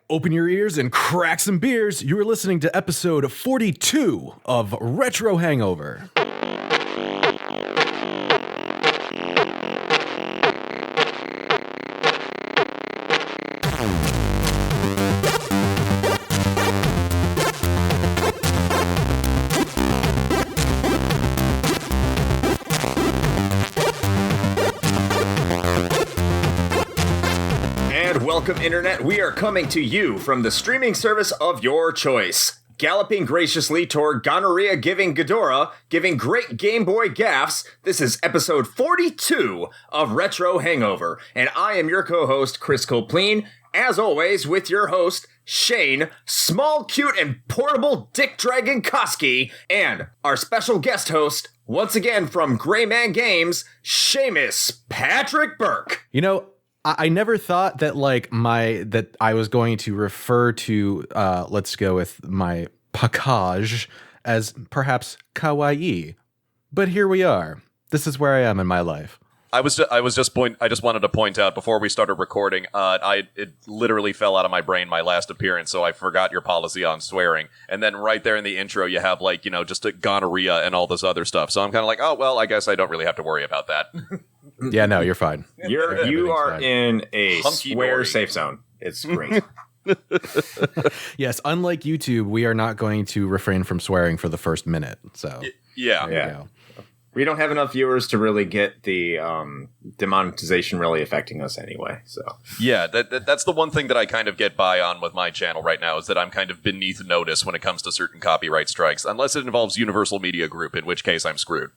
Open your ears and crack some beers. You are listening to episode 42 of Retro Hangover. Welcome, Internet. We are coming to you from the streaming service of your choice. Galloping graciously toward gonorrhea-giving Ghidorah, giving great Game Boy gaffs, this is episode 42 of Retro Hangover. And I am your co-host, Chris Copleen, as always, with your host, Shane, small, cute, and portable Dick Dragon Koski, and our special guest host, once again from Gray Man Games, Seamus Patrick Burke. You know, I never thought that that I was going to refer to let's go with my package as perhaps kawaii, but here we are. This is where I am in my life. I just wanted to point out before we started recording, it literally fell out of my brain my last appearance, so I forgot your policy on swearing. And then right there in the intro, you have just a gonorrhea and all this other stuff. So I'm kind of like, oh well, I guess I don't really have to worry about that. Yeah, no, you're fine. You are fine. In a swear safe zone. It's great. Yes, unlike YouTube, we are not going to refrain from swearing for the first minute. So yeah. We don't have enough viewers to really get the demonetization really affecting us anyway. So yeah, that's the one thing that I kind of get by on with my channel right now is that I'm kind of beneath notice when it comes to certain copyright strikes, unless it involves Universal Media Group, in which case I'm screwed.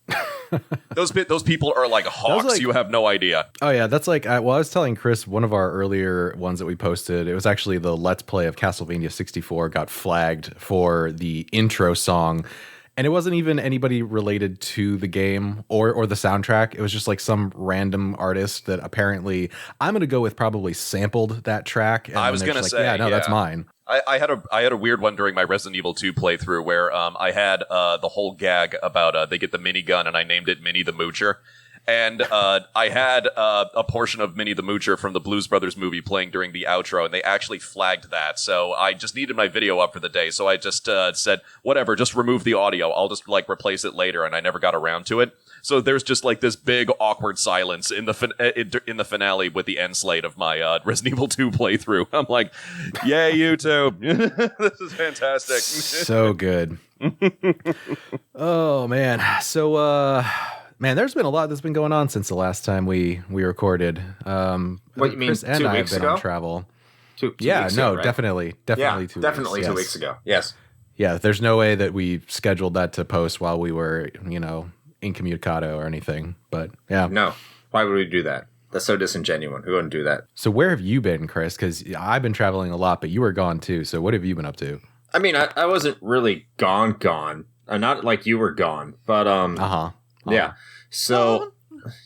Those people are like hawks. You have no idea. Oh yeah, that's like I was telling Chris, one of our earlier ones that we posted. It was actually the Let's Play of Castlevania 64 got flagged for the intro song. And it wasn't even anybody related to the game or the soundtrack. It was just like some random artist that apparently, I'm going to go with probably sampled that track. And I was going to say, yeah, that's mine. I had a weird one during my Resident Evil 2 playthrough where I had the whole gag about they get the minigun and I named it Minnie the Moocher. And I had a portion of Minnie the Moocher from the Blues Brothers movie playing during the outro, and they actually flagged that. So I just needed my video up for the day. So I just said, whatever, just remove the audio. I'll just replace it later, and I never got around to it. So there's just this big awkward silence in the finale with the end slate of my Resident Evil 2 playthrough. I'm like, yay, YouTube. This is fantastic. So good. Oh, man. So, man, there's been a lot that's been going on since the last time we recorded. What you mean? Chris and 2 I have weeks been ago? on travel. Two weeks ago, right? Definitely. Yeah, 2 weeks. definitely 2 weeks ago. Yes. Yeah, there's no way that we scheduled that to post while we were, incommunicado or anything. But yeah. No. Why would we do that? That's so disingenuous. Who wouldn't do that? So where have you been, Chris? Because I've been traveling a lot, but you were gone too. So what have you been up to? I mean, I wasn't really gone. Not like you were gone, but yeah. So,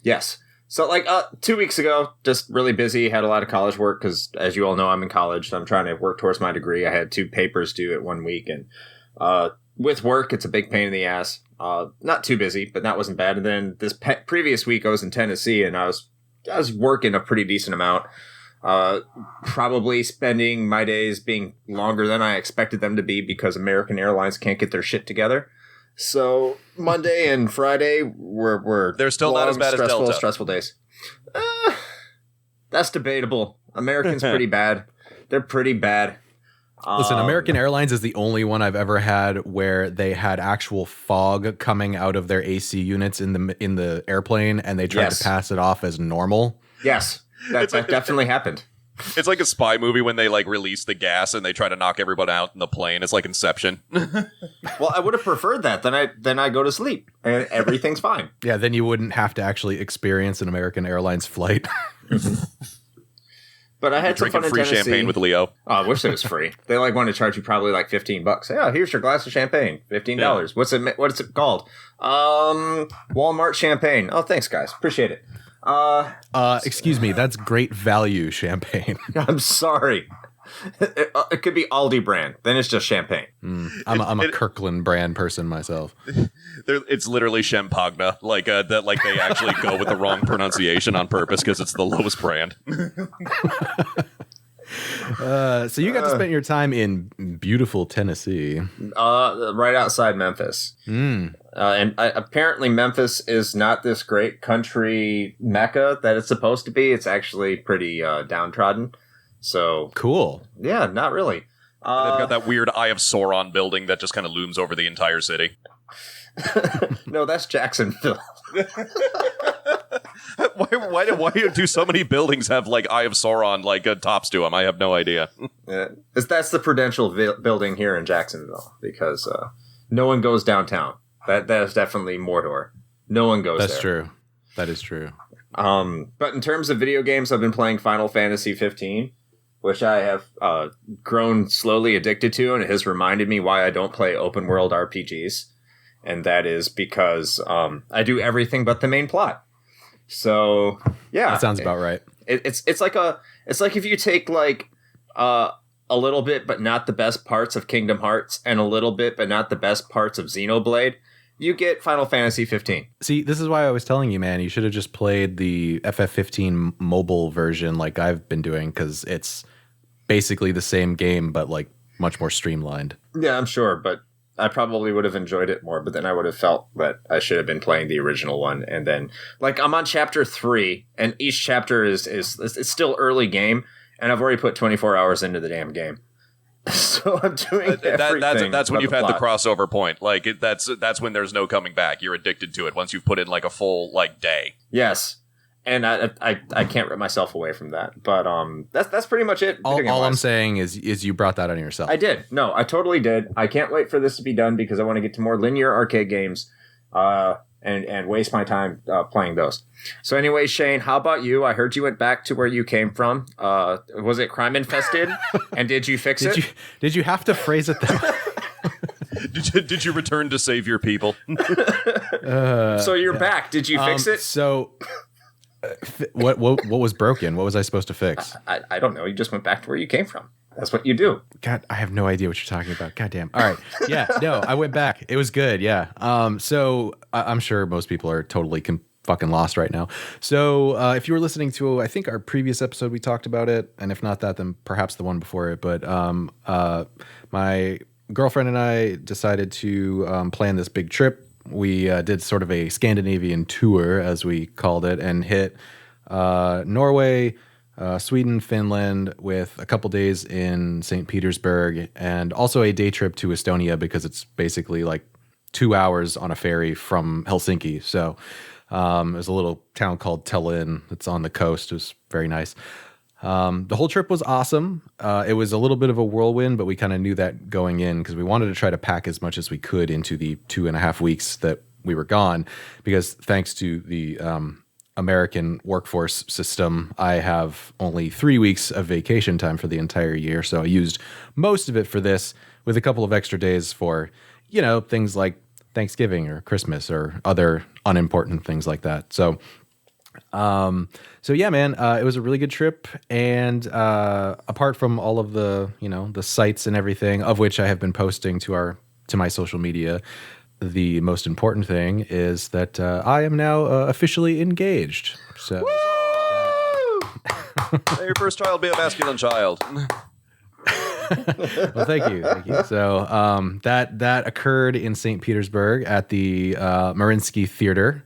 yes. So, 2 weeks ago, just really busy, had a lot of college work, because, as you all know, I'm in college, I'm trying to work towards my degree. I had 2 papers due at 1 week, and with work, it's a big pain in the ass. Not too busy, but that wasn't bad. And then this previous week, I was in Tennessee, and I was working a pretty decent amount, probably spending my days being longer than I expected them to be, because American Airlines can't get their shit together. So Monday and Friday were they're still long, not as bad as Delta. Stressful days. That's debatable. Americans pretty bad. They're pretty bad. Listen, American Airlines is the only one I've ever had where they had actual fog coming out of their AC units in the airplane, and they tried to pass it off as normal. Yes, that definitely happened. It's like a spy movie when they release the gas and they try to knock everyone out in the plane. It's like Inception. Well, I would have preferred that. Then I go to sleep and everything's fine. Yeah, then you wouldn't have to actually experience an American Airlines flight. But I had some fun in free Tennessee. champagne with Leo. Oh, I wish it was free. They want to charge you probably $15. Yeah, here's your glass of champagne. $15. Yeah. What's it called? Walmart champagne. Oh, thanks guys. Appreciate it. Excuse me, that's great value champagne. I'm sorry. It could be Aldi brand. Then it's just champagne. I'm a Kirkland brand person myself. It's literally Champagne, they actually go with the wrong pronunciation on purpose because it's the lowest brand. So you got to spend your time in beautiful Tennessee. Right outside Memphis. And apparently Memphis is not this great country mecca that it's supposed to be. It's actually pretty downtrodden. So cool. Yeah, not really. They've got that weird Eye of Sauron building that just kind of looms over the entire city. No, that's Jacksonville. Why do so many buildings have like Eye of Sauron like tops to them? I have no idea. That's the Prudential building here in Jacksonville because no one goes downtown. That is definitely Mordor. No one goes there. That's true. That is true. But in terms of video games, I've been playing Final Fantasy 15, which I have grown slowly addicted to, and it has reminded me why I don't play open world RPGs. And that is because I do everything but the main plot. So yeah, that sounds about right. It's like if you take like a little bit but not the best parts of Kingdom Hearts and a little bit but not the best parts of Xenoblade, you get Final Fantasy 15. See, this is why I was telling you, man, you should have just played the FF15 mobile version like I've been doing, because it's basically the same game but like much more streamlined. Yeah, I'm sure, but I probably would have enjoyed it more, but then I would have felt that I should have been playing the original one. And then, like, I'm on chapter 3, and each chapter is it's still early game, and I've already put 24 hours into the damn game. So I'm doing everything. That's when you've had the crossover point. Like, that's when there's no coming back. You're addicted to it once you've put in like a full like day. Yes. And I can't rip myself away from that. But that's pretty much it. All I'm saying is you brought that on yourself. I did. No, I totally did. I can't wait for this to be done because I want to get to more linear arcade games and waste my time playing those. So anyway, Shane, how about you? I heard you went back to where you came from. Was it crime infested? And did you fix it? Did you have to phrase it that way? Did you return to save your people? So you're back. Did you fix it? So... What was broken? What was I supposed to fix? I don't know. You just went back to where you came from. That's what you do. God, I have no idea what you're talking about. God damn. All right. Yeah, no, I went back. It was good. Yeah. So I'm sure most people are totally fucking lost right now. So if you were listening to, I think our previous episode, we talked about it. And if not that, then perhaps the one before it. But my girlfriend and I decided to plan this big trip. We did sort of a Scandinavian tour, as we called it, and hit Norway, Sweden, Finland, with a couple days in St. Petersburg, and also a day trip to Estonia because it's basically like 2 hours on a ferry from Helsinki. So there's a little town called Tallinn that's on the coast. It was very nice. The whole trip was awesome. It was a little bit of a whirlwind, but we kind of knew that going in because we wanted to try to pack as much as we could into the 2.5 weeks that we were gone, because thanks to the American workforce system, I have only 3 weeks of vacation time for the entire year. So I used most of it for this, with a couple of extra days for, things like Thanksgiving or Christmas or other unimportant things like that. So yeah, man, it was a really good trip. And apart from all of the, the sites and everything, of which I have been posting to my social media, the most important thing is that I am now officially engaged. So, may your first child be a masculine child. Well, thank you. So that occurred in St. Petersburg at the Mariinsky Theater.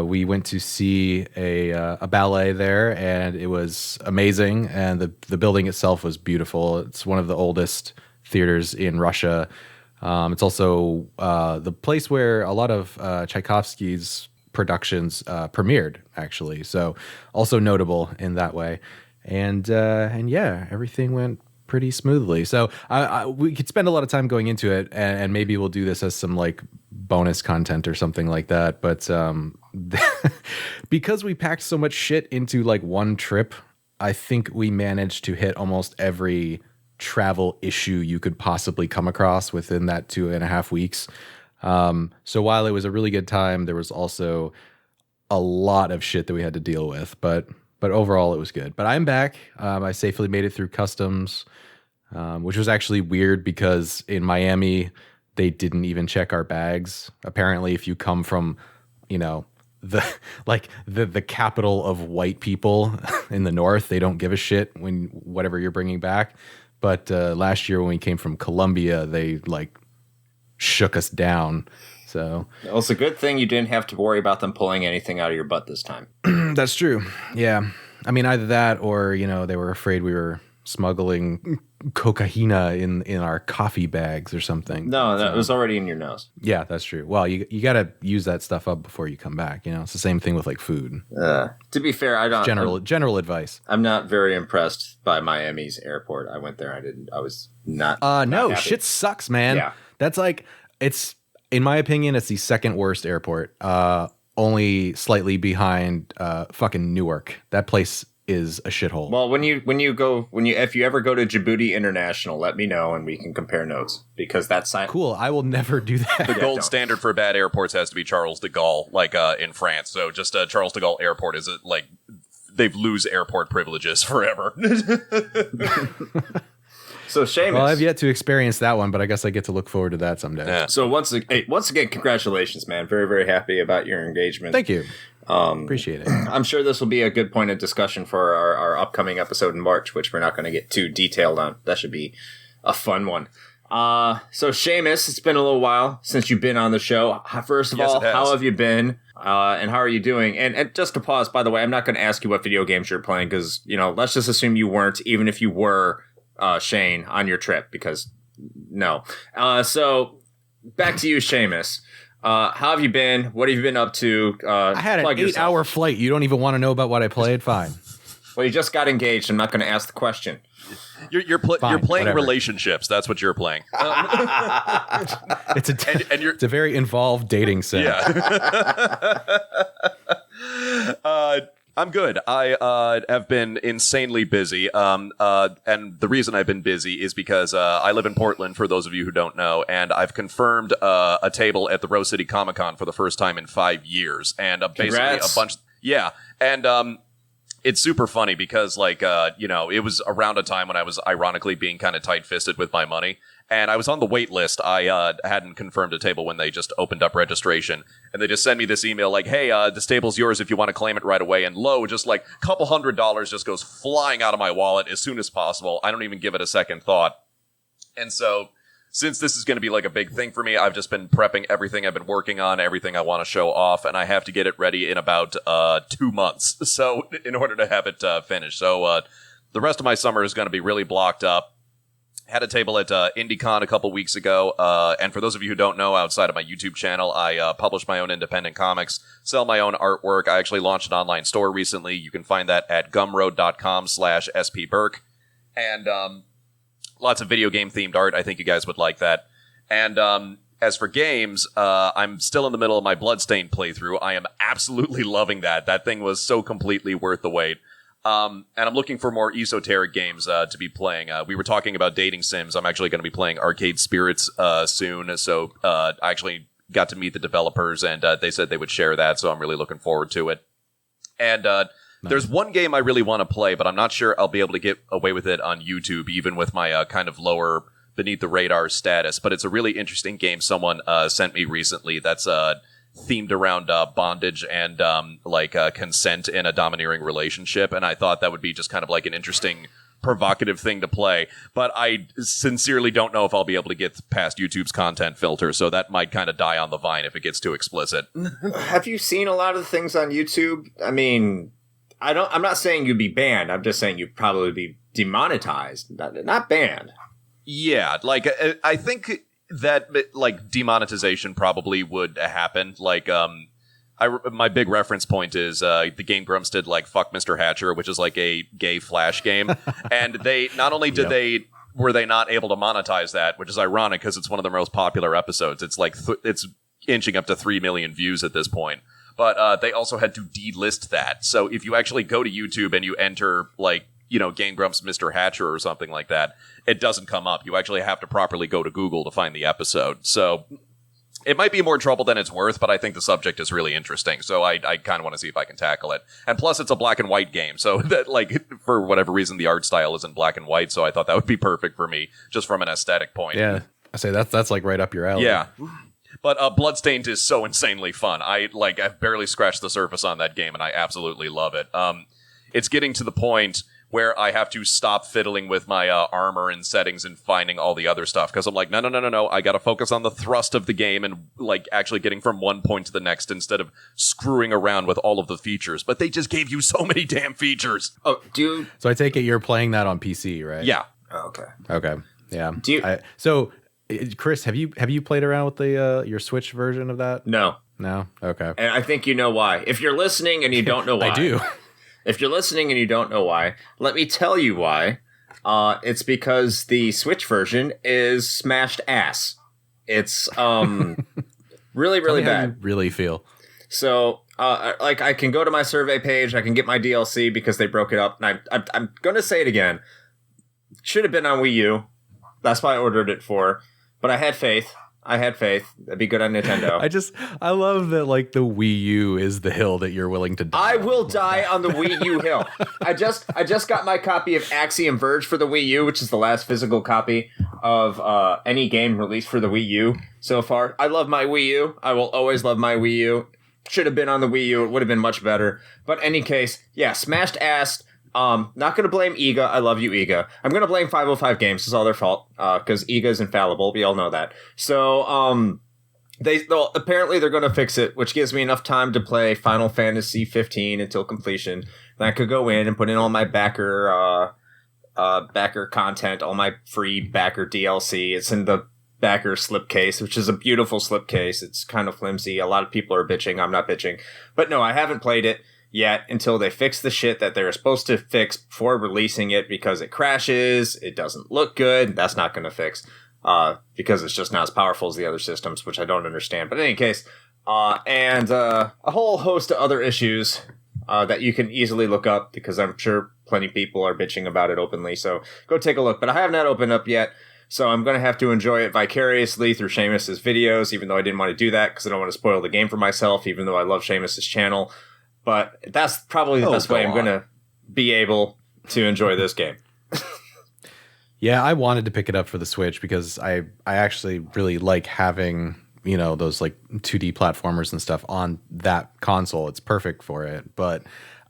We went to see a ballet there, and it was amazing. And the building itself was beautiful. It's one of the oldest theaters in Russia. It's also the place where a lot of Tchaikovsky's productions premiered, actually. So also notable in that way. And yeah, everything went pretty smoothly. So we could spend a lot of time going into it, and maybe we'll do this as some like bonus content or something like that. But because we packed so much shit into like one trip, I think we managed to hit almost every travel issue you could possibly come across within that 2.5 weeks. So while it was a really good time, there was also a lot of shit that we had to deal with, but overall it was good. But I'm back. I safely made it through customs, which was actually weird because in Miami, they didn't even check our bags. Apparently, if you come from, the capital of white people in the north. They don't give a shit when whatever you're bringing back. But last year when we came from Colombia, they like shook us down. So well, it's a good thing you didn't have to worry about them pulling anything out of your butt this time. That's true. Yeah. I mean, either that or, they were afraid we were smuggling cocaina in our coffee bags or something. No, it was already in your nose. Yeah, that's true. Well, you got to use that stuff up before you come back. It's the same thing with like food. To be fair, I don't. General advice. I'm not very impressed by Miami's airport. I went there. I was not. No, happy. shit sucks, man. Yeah. That's like, it's, in my opinion, it's the second worst airport. Only slightly behind fucking Newark. That place is a shithole. Well, if you ever go to Djibouti International, let me know and we can compare notes because that's cool. I will never do that. The gold standard for bad airports has to be Charles de Gaulle, like in France. So just Charles de Gaulle Airport is like they lose airport privileges forever. So Seamus, well, I've yet to experience that one, but I guess I get to look forward to that someday. Yeah. So once again, congratulations, man! Very, very happy about your engagement. Thank you. Appreciate it. I'm sure this will be a good point of discussion for our upcoming episode in March, which we're not going to get too detailed on. That should be a fun one. So Seamus, it's been a little while since you've been on the show. First of all, how have you been? And how are you doing? And just to pause, by the way, I'm not going to ask you what video games you're playing because, let's just assume you weren't, even if you were, Shane, on your trip, because no. So back to you, Seamus. How have you been? What have you been up to? I had an 8-hour flight. You don't even want to know about what I played? Fine. Well, you just got engaged. I'm not going to ask the question. You're playing whatever. relationships. That's what you're playing. It's a very involved dating sim. Yeah. I'm good. I have been insanely busy. And the reason I've been busy is because I live in Portland, for those of you who don't know, and I've confirmed a table at the Rose City Comic Con for the first time in 5 years. And basically Congrats. a bunch. Yeah. And it's super funny because, it was around a time when I was ironically being kind of tight-fisted with my money. And I was on the wait list. I hadn't confirmed a table when they just opened up registration. And they just sent me this email like, hey, this table's yours if you want to claim it right away. And lo, just like a couple $100 just goes flying out of my wallet as soon as possible. I don't even give it a second thought. And so, since this is going to be like a big thing for me, I've just been prepping everything I've been working on, everything I want to show off, and I have to get it ready in about 2 months. So, in order to have it finished. So, the rest of my summer is going to be really blocked up. Had a table at IndieCon a couple weeks ago, and for those of you who don't know, outside of my YouTube channel, I publish my own independent comics, sell my own artwork. I actually launched an online store recently. You can find that at gumroad.com/spburke. And lots of video game themed art. I think you guys would like that. And as for games, I'm still in the middle of my Bloodstained playthrough. I am absolutely loving that. That thing was so completely worth the wait. And I'm looking for more esoteric games to be playing. We were talking about dating sims. I'm actually going to be playing Arcade Spirits soon. So I actually got to meet the developers, and they said they would share that. So I'm really looking forward to it. And there's one game I really want to play, but I'm not sure I'll be able to get away with it on YouTube, even with my kind of lower beneath the radar status. But it's a really interesting game someone sent me recently that's themed around bondage and consent in a domineering relationship. And I thought that would be just kind of like an interesting, provocative thing to play. But I sincerely don't know if I'll be able to get past YouTube's content filter. So that might kind of die on the vine if it gets too explicit. Have you seen a lot of the things on YouTube? I mean, I'm not saying you'd be banned. I'm just saying you'd probably be demonetized, not banned. Yeah, I think that demonetization probably would happen. My big reference point is the Game Grumps did Fuck Mr. Hatcher, which is like a gay Flash game, and they not only did were they not able to monetize that, which is ironic because it's one of their most popular episodes. It's it's inching up to 3 million views at this point. But they also had to delist that. So if you actually go to YouTube and you enter Game Grumps Mr. Hatcher or something like that, it doesn't come up. You actually have to properly go to Google to find the episode. So it might be more trouble than it's worth, but I think the subject is really interesting. So I kind of want to see if I can tackle it. And plus, it's a black and white game. So that, for whatever reason, the art style isn't black and white. So I thought that would be perfect for me, just from an aesthetic point. Yeah. I say that's right up your alley. Yeah. But Bloodstained is so insanely fun. I've barely scratched the surface on that game, and I absolutely love it. It's getting to the point where I have to stop fiddling with my armor and settings and finding all the other stuff, because I'm like, no, I gotta focus on the thrust of the game and like actually getting from one point to the next instead of screwing around with all of the features. But they just gave you so many damn features. Oh, dude. So I take it you're playing that on PC, right? Yeah. Oh, okay. Okay. Yeah. Do you, so, Chris, have you played around with the your Switch version of that? No. No? Okay. And I think you know why. If you're listening and you don't know why. I do. If you're listening and you don't know why, let me tell you why. It's because the Switch version is smashed ass. It's really, really bad. How you really feel. So, I can go to my survey page, I can get my DLC because they broke it up, and I'm going to say it again. Should have been on Wii U. That's why I ordered it for. But I had faith. That'd be good on Nintendo. I love that, like, the Wii U is the hill that you're willing to die I will die on the Wii U hill. I just got my copy of Axiom Verge for the Wii U, which is the last physical copy of any game released for the Wii U so far. I love my Wii U. I will always love my Wii U. Should have been on the Wii U. It would have been much better. But in any case, yeah, smashed ass. Not going to blame EGA. I love you, EGA. I'm going to blame 505 Games. It's all their fault, because EGA is infallible. We all know that. So, apparently they're going to fix it, which gives me enough time to play Final Fantasy 15 until completion. Then I could go in and put in all my backer content, all my free backer DLC. It's in the backer slipcase, which is a beautiful slipcase. It's kind of flimsy. A lot of people are bitching. I'm not bitching. But no, I haven't played it yet until they fix the shit that they're supposed to fix before releasing it, because it crashes, it doesn't look good. That's not going to fix, because it's just not as powerful as the other systems, which I don't understand. But in any case, and a whole host of other issues that you can easily look up, because I'm sure plenty of people are bitching about it openly. So go take a look. But I have not opened up yet, so I'm going to have to enjoy it vicariously through Seamus's videos, even though I didn't want to do that because I don't want to spoil the game for myself, even though I love Seamus's channel. But that's probably the best way I'm going to be able to enjoy this game. Yeah, I wanted to pick it up for the Switch because I actually really like having, those like 2D platformers and stuff on that console. It's perfect for it. But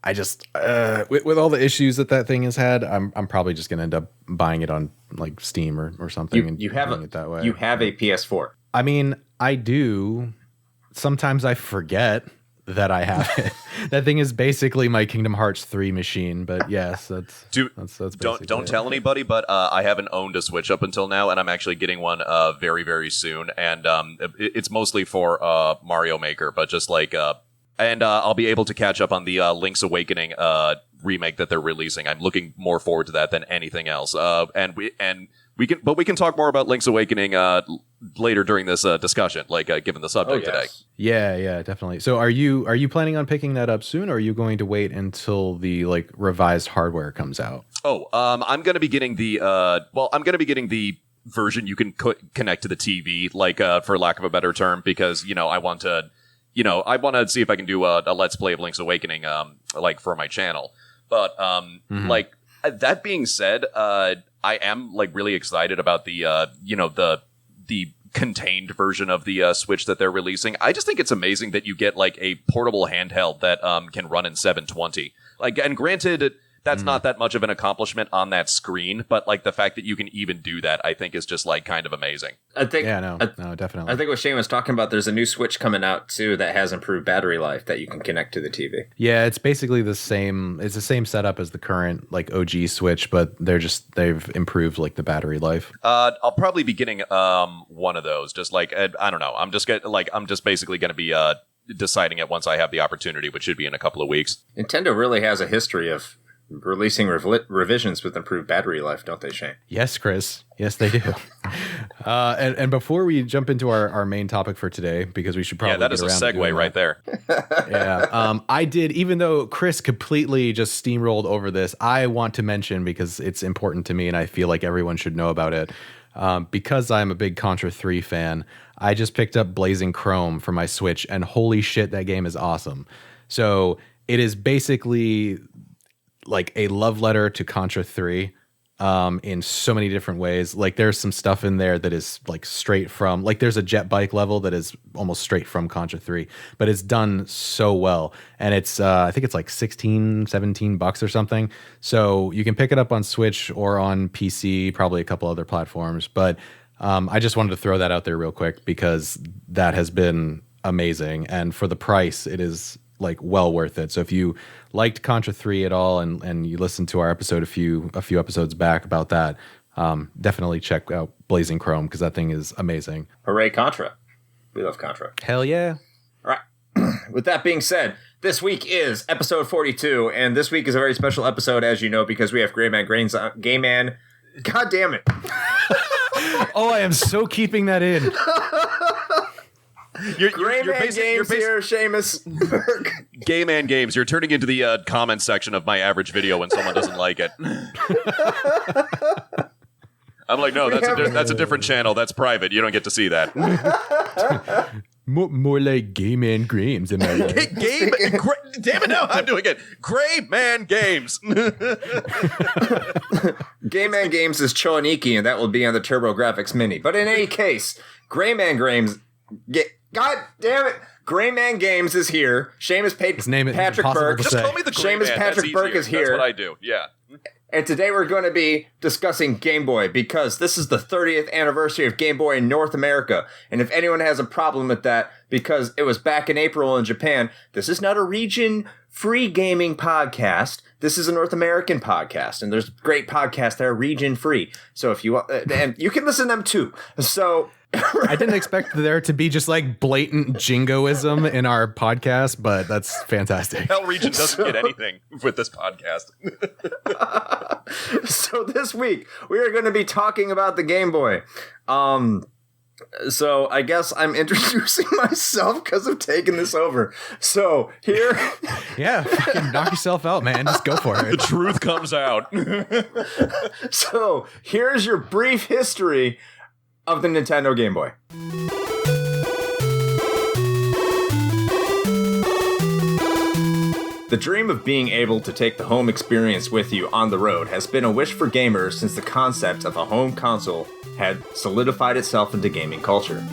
I just, with all the issues that thing has had, I'm probably just going to end up buying it on like Steam or something. You have it that way. You have a PS4. I mean, I do. Sometimes I forget that I have it. That thing is basically my Kingdom Hearts 3 machine, but yes, that's don't tell anybody, but I haven't owned a Switch up until now, and I'm actually getting one very, very soon, and it's mostly for Mario Maker, but just like and I'll be able to catch up on the Link's Awakening remake that they're releasing. I'm looking more forward to that than anything else. And we can talk more about Link's Awakening later during this discussion, given the subject today. Yeah, definitely. So are you planning on picking that up soon, or are you going to wait until the revised hardware comes out? I'm going to be getting the version you can connect to the TV, for lack of a better term, because I want to see if I can do a Let's Play of Link's Awakening, for my channel. But that being said, I am really excited about the contained version of the Switch that they're releasing. I just think it's amazing that you get a portable handheld that can run in 720. And granted, that's not that much of an accomplishment on that screen, but the fact that you can even do that, I think is just kind of amazing. I think, no, definitely. I think what Shane was talking about, there's a new Switch coming out too that has improved battery life that you can connect to the TV. Yeah, it's basically the same. It's the same setup as the current OG Switch, but they've improved the battery life. I'll probably be getting one of those. Just I don't know. I'm just basically going to be deciding it once I have the opportunity, which should be in a couple of weeks. Nintendo really has a history of releasing revisions with improved battery life, don't they, Shane? Yes, Chris. Yes, they do. And before we jump into our main topic for today, because we should probably that is a segue right there. Yeah, I did. Even though Chris completely just steamrolled over this, I want to mention because it's important to me, and I feel like everyone should know about it. Because I'm a big Contra 3 fan, I just picked up Blazing Chrome for my Switch, and holy shit, that game is awesome. So it is basically a love letter to Contra 3. in so many different ways. Like there's some stuff in there that is like straight from, like there's a jet bike level that is almost straight from Contra 3, but it's done so well. And it's, I think it's like 16, 17 bucks or something. So you can pick it up on Switch or on PC, probably a couple other platforms. But I just wanted to throw that out there real quick because that has been amazing. And for the price, it is like well worth it. So if you liked Contra 3 at all and you listened to our episode a few episodes back about that, definitely check out Blazing Chrome because that thing is amazing. Hooray, Contra. We love Contra. Hell yeah. All right. With that being said, this week is episode 42, and this week is a very special episode, as you know, because we have Gay Man. God damn it. Oh, I am so keeping that in. You're Games here, Seamus. Burke. Gay Man Games. You're turning into the comment section of my average video when someone doesn't like it. I'm like, no, that's a different channel. That's private. You don't get to see that. More like Gay Man Games. Damn it, no, I'm doing it. Gray Man Games. Gay Man Games is Choaniki, and that will be on the TurboGrafx Mini. But in any case, Gray Man Games... God damn it! Gray Man Games is here. Seamus Patrick Burke. Just call me the Gray Man. Seamus Patrick Burke is here. That's what I do. Yeah. And today we're going to be discussing Game Boy because this is the 30th anniversary of Game Boy in North America. And if anyone has a problem with that, because it was back in April in Japan, this is not a region-free gaming podcast. This is a North American podcast, and there's great podcasts that are region-free. So if you want, and you can listen to them too. So I didn't expect there to be just like blatant jingoism in our podcast, but that's fantastic. Hell Region doesn't get anything with this podcast. So this week we are going to be talking about the Game Boy. So I guess I'm introducing myself because I've taken this over. So here, yeah, fucking knock yourself out, man. Just go for it. The truth comes out. So here's your brief history of the Nintendo Game Boy. The dream of being able to take the home experience with you on the road has been a wish for gamers since the concept of a home console had solidified itself into gaming culture.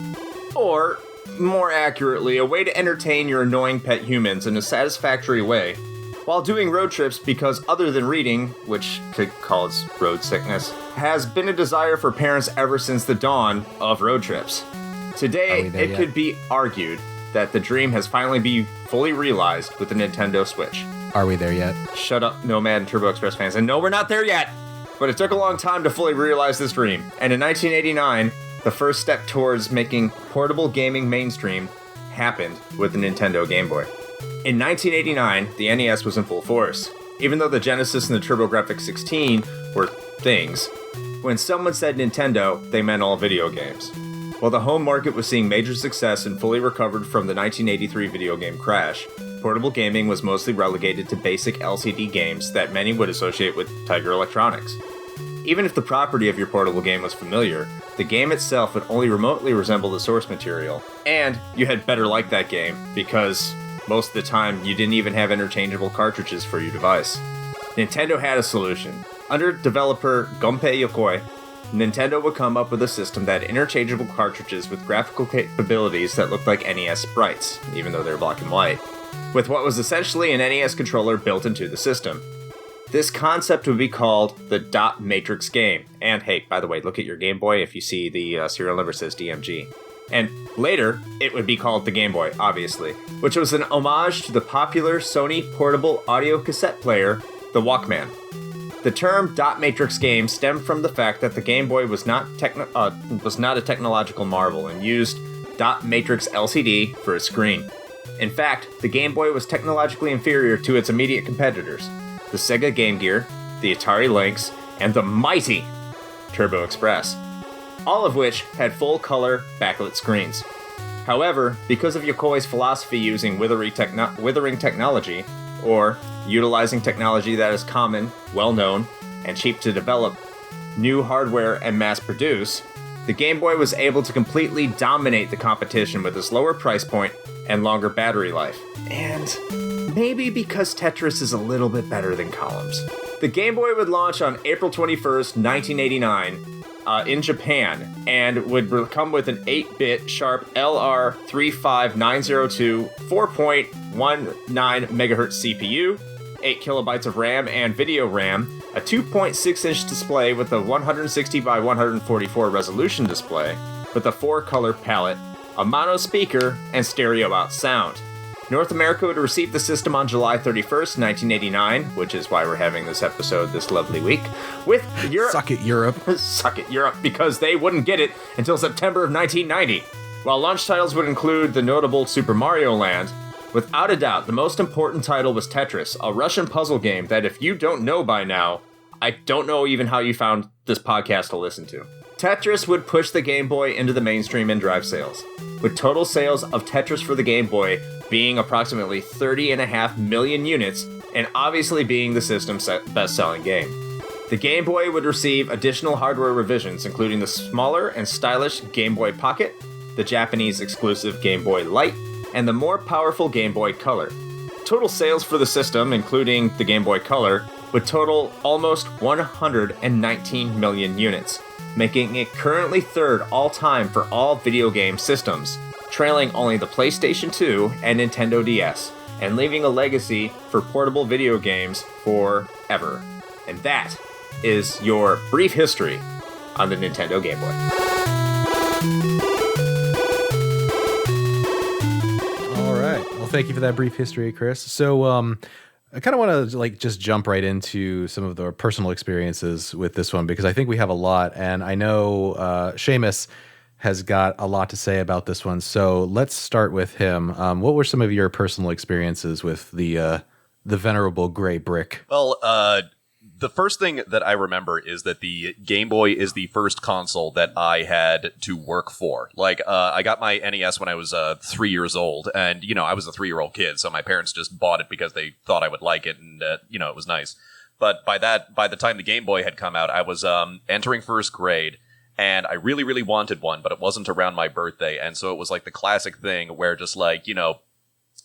Or, more accurately, a way to entertain your annoying pet humans in a satisfactory way while doing road trips because other than reading, which could cause road sickness, has been a desire for parents ever since the dawn of road trips. Today, it could be argued that the dream has finally been fully realized with the Nintendo Switch. Are we there yet? Shut up, Nomad and Turbo Express fans. And no, we're not there yet! But it took a long time to fully realize this dream. And in 1989, the first step towards making portable gaming mainstream happened with the Nintendo Game Boy. In 1989, the NES was in full force. Even though the Genesis and the TurboGrafx 16 were things, when someone said Nintendo, they meant all video games. While the home market was seeing major success and fully recovered from the 1983 video game crash, portable gaming was mostly relegated to basic LCD games that many would associate with Tiger Electronics. Even if the property of your portable game was familiar, the game itself would only remotely resemble the source material, and you had better like that game, because most of the time you didn't even have interchangeable cartridges for your device. Nintendo had a solution. Under developer Gunpei Yokoi, Nintendo would come up with a system that had interchangeable cartridges with graphical capabilities that looked like NES sprites, even though they were black and white, with what was essentially an NES controller built into the system. This concept would be called the dot matrix game. And hey, by the way, look at your Game Boy if you see the serial number says DMG. And later, it would be called the Game Boy, obviously, which was an homage to the popular Sony portable audio cassette player, the Walkman. The term dot matrix game stemmed from the fact that the Game Boy was not a technological marvel and used dot matrix LCD for a screen. In fact, the Game Boy was technologically inferior to its immediate competitors, the Sega Game Gear, the Atari Lynx, and the mighty Turbo Express, all of which had full-color backlit screens. However, because of Yokoi's philosophy using withering technology, or utilizing technology that is common, well-known, and cheap to develop, new hardware and mass-produce, the Game Boy was able to completely dominate the competition with its lower price point and longer battery life. And maybe because Tetris is a little bit better than Columns. The Game Boy would launch on April 21st, 1989 in Japan, and would come with an 8-bit Sharp LR35902 4.19 MHz CPU, 8 kilobytes of RAM and video RAM, a 2.6-inch display with a 160 by 144 resolution display, with a 4-color palette, a mono speaker, and stereo out sound. North America would receive the system on July 31st, 1989, which is why we're having this episode this lovely week, with Europe... Suck it, Europe. Suck it, Europe, because they wouldn't get it until September of 1990. While launch titles would include the notable Super Mario Land, without a doubt, the most important title was Tetris, a Russian puzzle game that if you don't know by now, I don't know even how you found this podcast to listen to. Tetris would push the Game Boy into the mainstream and drive sales, with total sales of Tetris for the Game Boy being approximately 30.5 million units, and obviously being the system's best-selling game. The Game Boy would receive additional hardware revisions, including the smaller and stylish Game Boy Pocket, the Japanese exclusive Game Boy Light, and the more powerful Game Boy Color. Total sales for the system, including the Game Boy Color, would total almost 119 million units, making it currently third all-time for all video game systems, trailing only the PlayStation 2 and Nintendo DS, and leaving a legacy for portable video games forever. And that is your brief history on the Nintendo Game Boy. All right. Well, thank you for that brief history, Chris. So, I kind of want to just jump right into some of the personal experiences with this one, because I think we have a lot, and I know Seamus has got a lot to say about this one. So let's start with him. What were some of your personal experiences with the venerable gray brick? Well, the first thing that I remember is that the Game Boy is the first console that I had to work for. I got my NES when I was 3 years old, and, I was a 3-year-old kid, so my parents just bought it because they thought I would like it, and, it was nice. But by the time the Game Boy had come out, I was entering first grade, and I really, really wanted one, but it wasn't around my birthday, and so it was the classic thing where just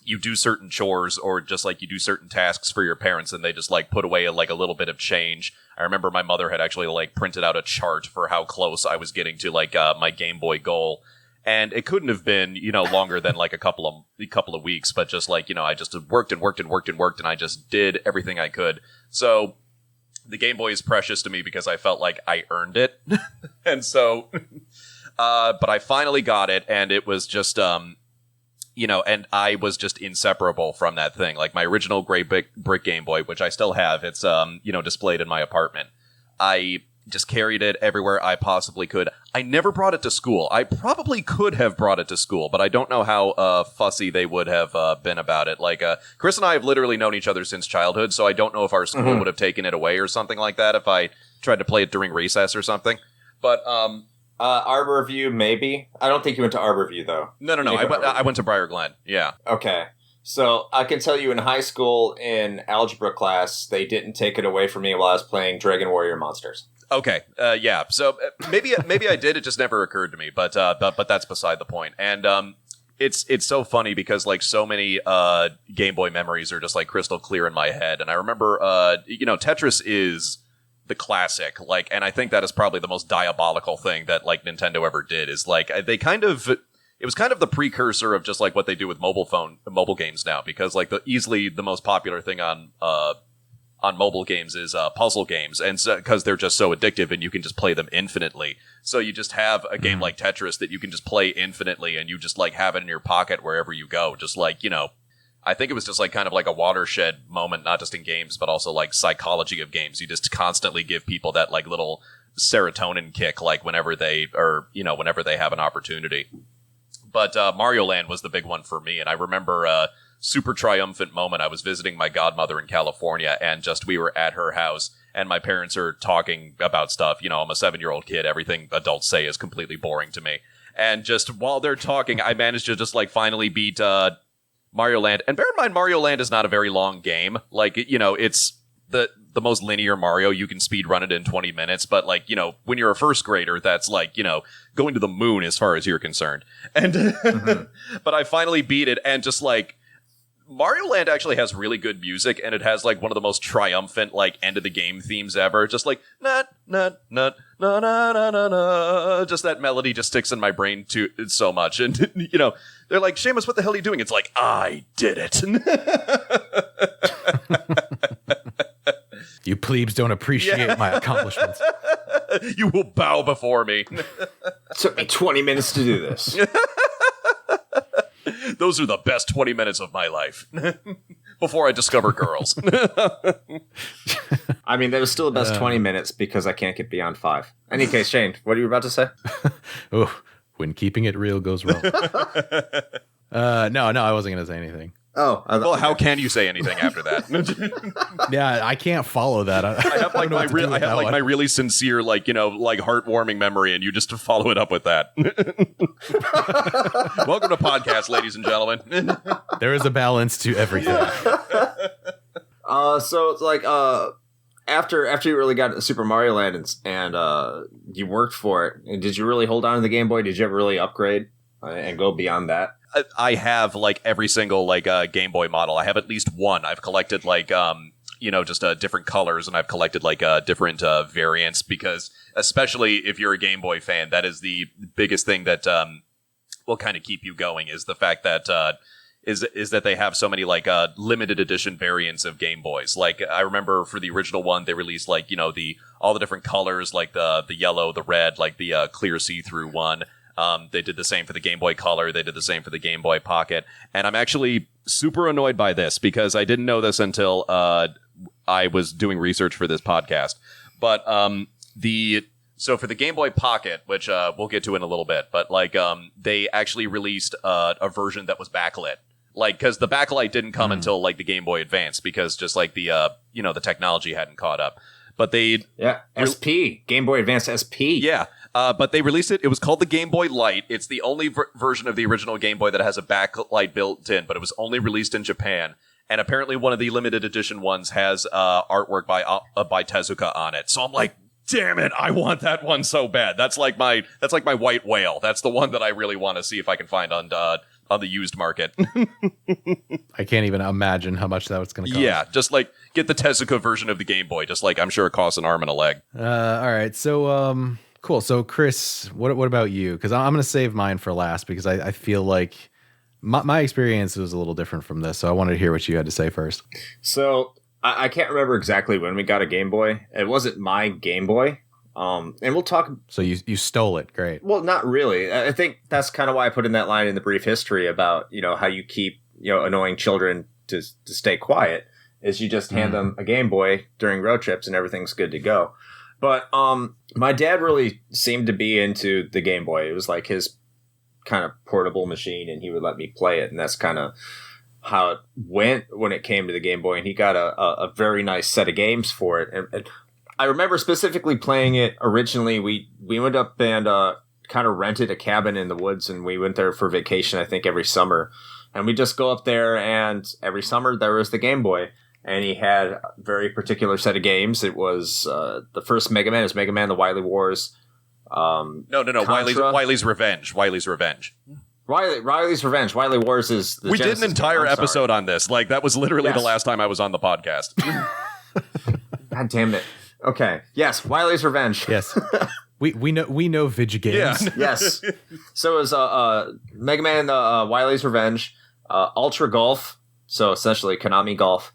you do certain chores, or just you do certain tasks for your parents, and they just put away a little bit of change. I remember my mother had actually printed out a chart for how close I was getting to my Game Boy goal, and it couldn't have been longer than a couple of weeks, but just I just worked and worked and worked and worked, and I just did everything I could. So the Game Boy is precious to me because I felt like I earned it, and so but I finally got it, and it was just and I was just inseparable from that thing. My original gray brick Game Boy, which I still have, it's, displayed in my apartment. I just carried it everywhere I possibly could. I never brought it to school. I probably could have brought it to school, but I don't know how fussy they would have been about it. Chris and I have literally known each other since childhood, so I don't know if our school would have taken it away or something like that if I tried to play it during recess or something. But, Arborview, maybe? I don't think you went to Arborview, though. No. I went to Briar Glen, yeah. Okay. So, I can tell you in high school, in algebra class, they didn't take it away from me while I was playing Dragon Warrior Monsters. Okay, yeah. So, maybe I did, it just never occurred to me, but that's beside the point. And, it's so funny because, so many, Game Boy memories are just, crystal clear in my head. And I remember, Tetris is the classic, and I think that is probably the most diabolical thing that Nintendo ever did, is they kind of, it was kind of the precursor of just what they do with mobile games now, because easily the most popular thing on mobile games is puzzle games, and so, because they're just so addictive and you can just play them infinitely. So you just have a game like Tetris that you can just play infinitely, and you just have it in your pocket wherever you go, just I think it was just kind of a watershed moment, not just in games, but also psychology of games. You just constantly give people that little serotonin kick, whenever they have an opportunity. But Mario Land was the big one for me, and I remember a super triumphant moment. I was visiting my godmother in California, and we were at her house, and my parents are talking about stuff. I'm a 7-year-old kid. Everything adults say is completely boring to me. And just while they're talking, I managed to just finally beat Mario Land. And bear in mind, Mario Land is not a very long game. It's the most linear Mario. You can speed run it in 20 minutes. But, when you're a first grader, that's, going to the moon as far as you're concerned. And, but I finally beat it, and just, Mario Land actually has really good music, and it has like one of the most triumphant like end of the game themes ever. Just like nut nut nut na na na na na. Just that melody just sticks in my brain too so much. And you know, they're like, Seamus, what the hell are you doing? It's like, I did it. You plebes don't appreciate my accomplishments. You will bow before me. Took me 20 minutes to do this. Those are the best 20 minutes of my life. Before I discover girls. I mean, that was still the best 20 minutes because I can't get beyond 5. Any case, Shane, what are you about to say? Oh, when keeping it real goes wrong. No, I wasn't going to say anything. Oh, well, how can you say anything after that? Yeah, I can't follow that. I have like my really sincere, like, you know, like heartwarming memory, and you just follow it up with that. Welcome to podcast, ladies and gentlemen. There is a balance to everything. So it's like after you really got into Super Mario Land and you worked for it, and did you really hold on to the Game Boy? Did you ever really upgrade and go beyond that? I have like every single like Game Boy model. I have at least one. I've collected like you know, just different colors, and I've collected like different variants, because especially if you're a Game Boy fan, that is the biggest thing that will kind of keep you going, is the fact that is that they have so many like limited edition variants of Game Boys. Like I remember for the original one, they released like, you know, all the different colors, like the yellow, the red, like the clear see-through one. They did the same for the Game Boy Color. They did the same for the Game Boy Pocket. And I'm actually super annoyed by this, because I didn't know this until I was doing research for this podcast. But so for the Game Boy Pocket, which we'll get to in a little bit, but like they actually released a version that was backlit. Like, because the backlight didn't come until like the Game Boy Advance, because just like the you know, the technology hadn't caught up. But they SP Game Boy Advance SP. Yeah. But they released it. It was called the Game Boy Light. It's the only version of the original Game Boy that has a backlight built in, but it was only released in Japan. And apparently one of the limited edition ones has artwork by Tezuka on it. So I'm like, damn it, I want that one so bad. That's like my white whale. That's the one that I really want to see if I can find on the used market. I can't even imagine how much that was going to cost. Yeah, just like get the Tezuka version of the Game Boy. Just like I'm sure it costs an arm and a leg. All right, so cool. So Chris, what about you? Because I'm going to save mine for last, because I feel like my experience was a little different from this. So I wanted to hear what you had to say first. So I can't remember exactly when we got a Game Boy. It wasn't my Game Boy. And we'll talk. So you stole it. Great. Well, not really. I think that's kind of why I put in that line in the brief history about, you know, how you keep, you know, annoying children to stay quiet, is you just hand them a Game Boy during road trips and everything's good to go. But my dad really seemed to be into the Game Boy. It was like his kind of portable machine, and he would let me play it. And that's kind of how it went when it came to the Game Boy. And he got a very nice set of games for it. And I remember specifically playing it originally. We went up and kind of rented a cabin in the woods, and we went there for vacation, I think, every summer. And we just go up there, and every summer there was the Game Boy. And he had a very particular set of games. It was the first Mega Man. It was Mega Man, the Wily Wars. No. Wily's Revenge. Wily's Revenge. Riley's Revenge. Wily Wars is the We Genesis did an entire game. episode on this. Like, that was literally the last time I was on the podcast. God damn it. Okay. Yes, Wily's Revenge. Yes. We know video games. Yeah. Yes. So it was Mega Man, Wily's Revenge, Ultra Golf, so essentially Konami Golf,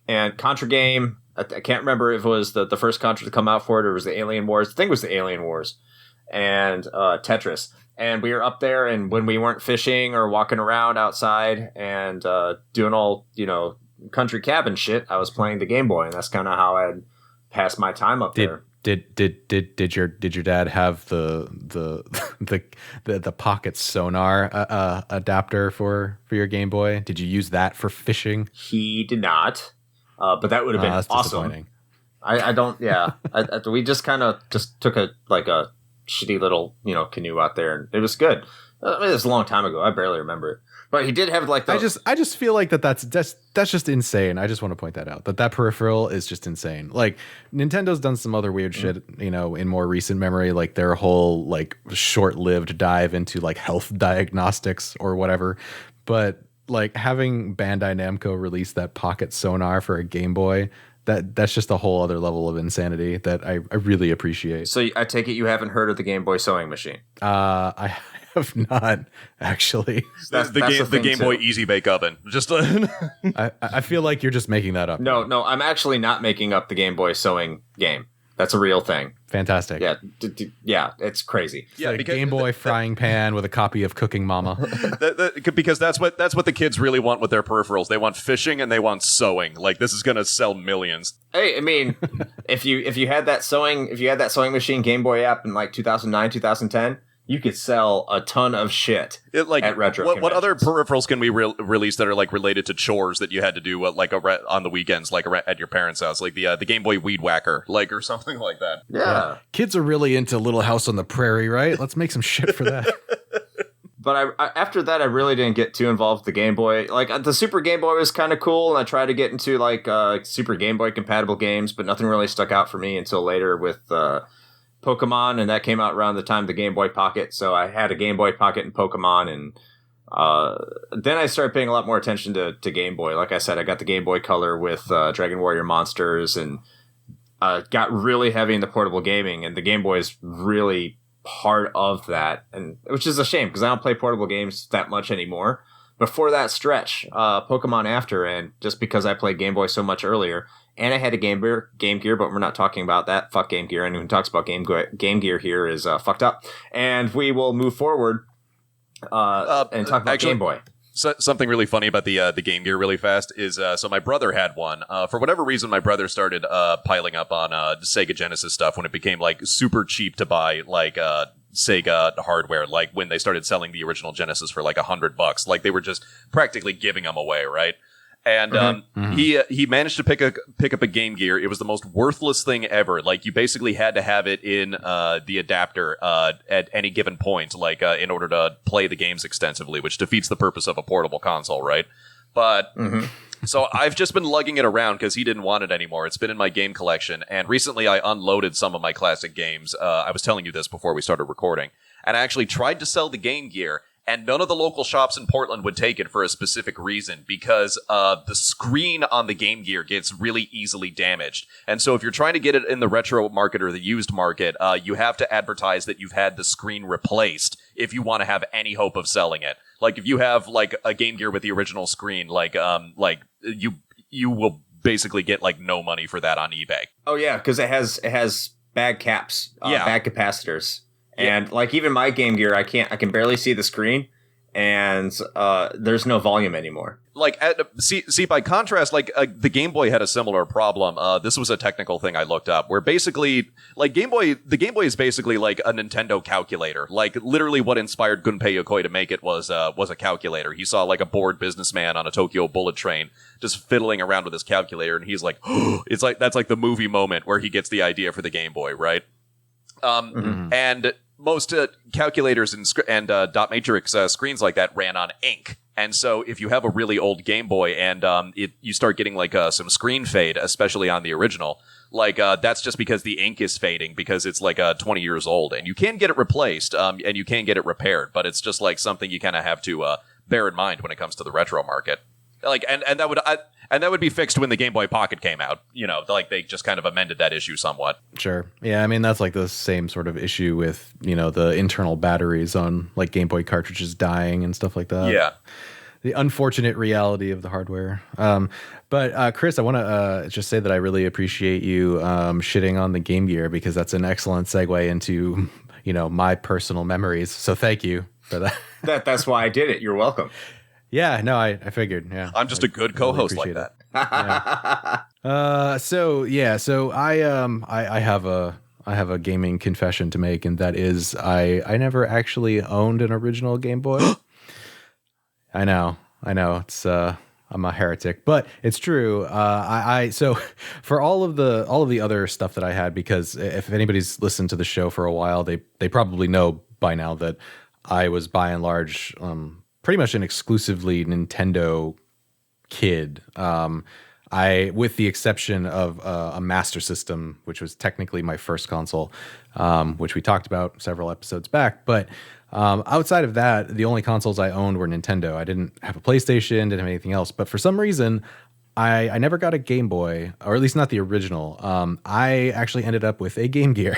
and Contra game. I can't remember if it was the first Contra to come out for it, or it was the Alien Wars. I think it was the Alien Wars. And Tetris. And we were up there, and when we weren't fishing or walking around outside and doing all, you know, country cabin shit, I was playing the Game Boy, and that's kind of how I'd pass my time up there. Did your dad have the pocket sonar adapter for your Game Boy? Did you use that for fishing? He did not, but that would have been that's awesome. I don't. Yeah, we just kind of just took a shitty little, you know, canoe out there, and it was good. I mean, it was a long time ago. I barely remember it. But he did have like the... I just feel like that's just insane. I just want to point that out. That peripheral is just insane. Like, Nintendo's done some other weird shit, you know, in more recent memory, like their whole like short-lived dive into like health diagnostics or whatever. But like having Bandai Namco release that pocket sonar for a Game Boy, that's just a whole other level of insanity that I really appreciate. So I take it you haven't heard of the Game Boy sewing machine? I have not, actually. That's the Game Boy Easy Bake Oven. Just I feel like you're just making that up. No, I'm actually not making up the Game Boy sewing game. That's a real thing. Fantastic. Yeah, yeah, it's crazy. It's a Game Boy frying pan with a copy of Cooking Mama. Because that's what the kids really want with their peripherals. They want fishing and they want sewing. Like, this is gonna sell millions. Hey, I mean, if you had that sewing machine Game Boy app in like 2009, 2010, you could sell a ton of shit at retro. What other peripherals can we release that are like related to chores that you had to do on the weekends, like at your parents' house, like the Game Boy Weed Whacker, like, or something like that? Yeah. Kids are really into Little House on the Prairie, right? Let's make some shit for that. But I after that, I really didn't get too involved with the Game Boy. Like, the Super Game Boy was kind of cool, and I tried to get into like Super Game Boy compatible games, but nothing really stuck out for me until later with Pokemon, and that came out around the time of the Game Boy Pocket. So I had a Game Boy Pocket and Pokemon, and then I started paying a lot more attention to Game Boy. Like I said, I got the Game Boy Color with Dragon Warrior Monsters, and got really heavy into portable gaming, and the Game Boy is really part of that, and which is a shame because I don't play portable games that much anymore. Before that stretch, Pokemon after, and just because I played Game Boy so much earlier, and I had a Game Gear, but we're not talking about that. Fuck Game Gear. Anyone who talks about Game Gear here is fucked up. And we will move forward and talk about Game Boy. So, something really funny about the Game Gear really fast is, so my brother had one. For whatever reason, my brother started piling up on Sega Genesis stuff when it became like super cheap to buy like Sega hardware, like when they started selling the original Genesis for like $100. Like, they were just practically giving them away, right? And he managed to pick up a Game Gear. It was the most worthless thing ever. Like, you basically had to have it in the adapter at any given point, like in order to play the games extensively, which defeats the purpose of a portable console, right? But so I've just been lugging it around because he didn't want it anymore. It's been in my game collection, and recently I unloaded some of my classic games. I was telling you this before we started recording, and I actually tried to sell the Game Gear. And none of the local shops in Portland would take it for a specific reason, because the screen on the Game Gear gets really easily damaged. And so if you're trying to get it in the retro market or the used market, you have to advertise that you've had the screen replaced if you want to have any hope of selling it. Like, if you have like a Game Gear with the original screen, like you will basically get like no money for that on eBay. Oh yeah, because it has bad caps, bad capacitors. And like, even my Game Gear, I can barely see the screen, and there's no volume anymore. Like, see, by contrast, like the Game Boy had a similar problem. This was a technical thing I looked up, where basically, like, the Game Boy is basically like a Nintendo calculator. Like, literally, what inspired Gunpei Yokoi to make it was a calculator. He saw like a bored businessman on a Tokyo bullet train just fiddling around with his calculator, and he's like, it's like, that's like the movie moment where he gets the idea for the Game Boy, right? And most calculators and dot matrix screens like that ran on ink. And so if you have a really old Game Boy and you start getting like some screen fade, especially on the original, like that's just because the ink is fading because it's like 20 years old. And you can get it replaced and you can get it repaired, but it's just like something you kind of have to bear in mind when it comes to the retro market. Like, and that would be fixed when the Game Boy Pocket came out. You know, like, they just kind of amended that issue somewhat. Sure. Yeah, I mean, that's like the same sort of issue with, you know, the internal batteries on like Game Boy cartridges dying and stuff like that. Yeah. The unfortunate reality of the hardware. But Chris, I want to just say that I really appreciate you shitting on the Game Gear, because that's an excellent segue into, you know, my personal memories. So thank you for that. That's why I did it. You're welcome. Yeah, no, I figured. Yeah, I'm just a good co-host really like that. Yeah. So I have a gaming confession to make, and that is I never actually owned an original Game Boy. I know. It's I'm a heretic, but it's true. So for all of the other stuff that I had, because if anybody's listened to the show for a while, they probably know by now that I was by and large pretty much an exclusively Nintendo kid. With the exception of a Master System, which was technically my first console, which we talked about several episodes back. But Outside of that, the only consoles I owned were Nintendo. I didn't have a PlayStation, didn't have anything else. But for some reason, I never got a Game Boy, or at least not the original. I actually ended up with a Game Gear,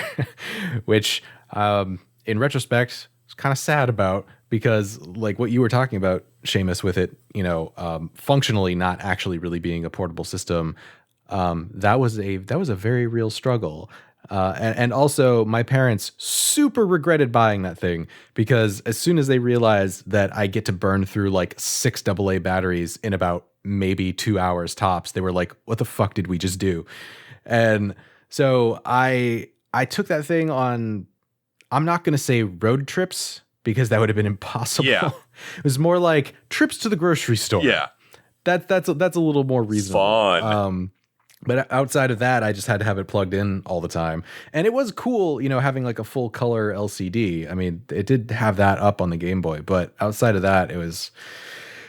which in retrospect is kind of sad about, because like what you were talking about, Seamus, with it, functionally not actually really being a portable system. That was a very real struggle. And also my parents super regretted buying that thing, because as soon as they realized that I get to burn through like 6 AA batteries in about maybe 2 hours tops, they were like, what the fuck did we just do? And so I took that thing on, I'm not going to say road trips, because that would have been impossible. Yeah. It was more like trips to the grocery store. Yeah. That's a little more reasonable. Fun. But outside of that, I just had to have it plugged in all the time. And it was cool, having like a full color LCD. I mean, it did have that up on the Game Boy, but outside of that, it was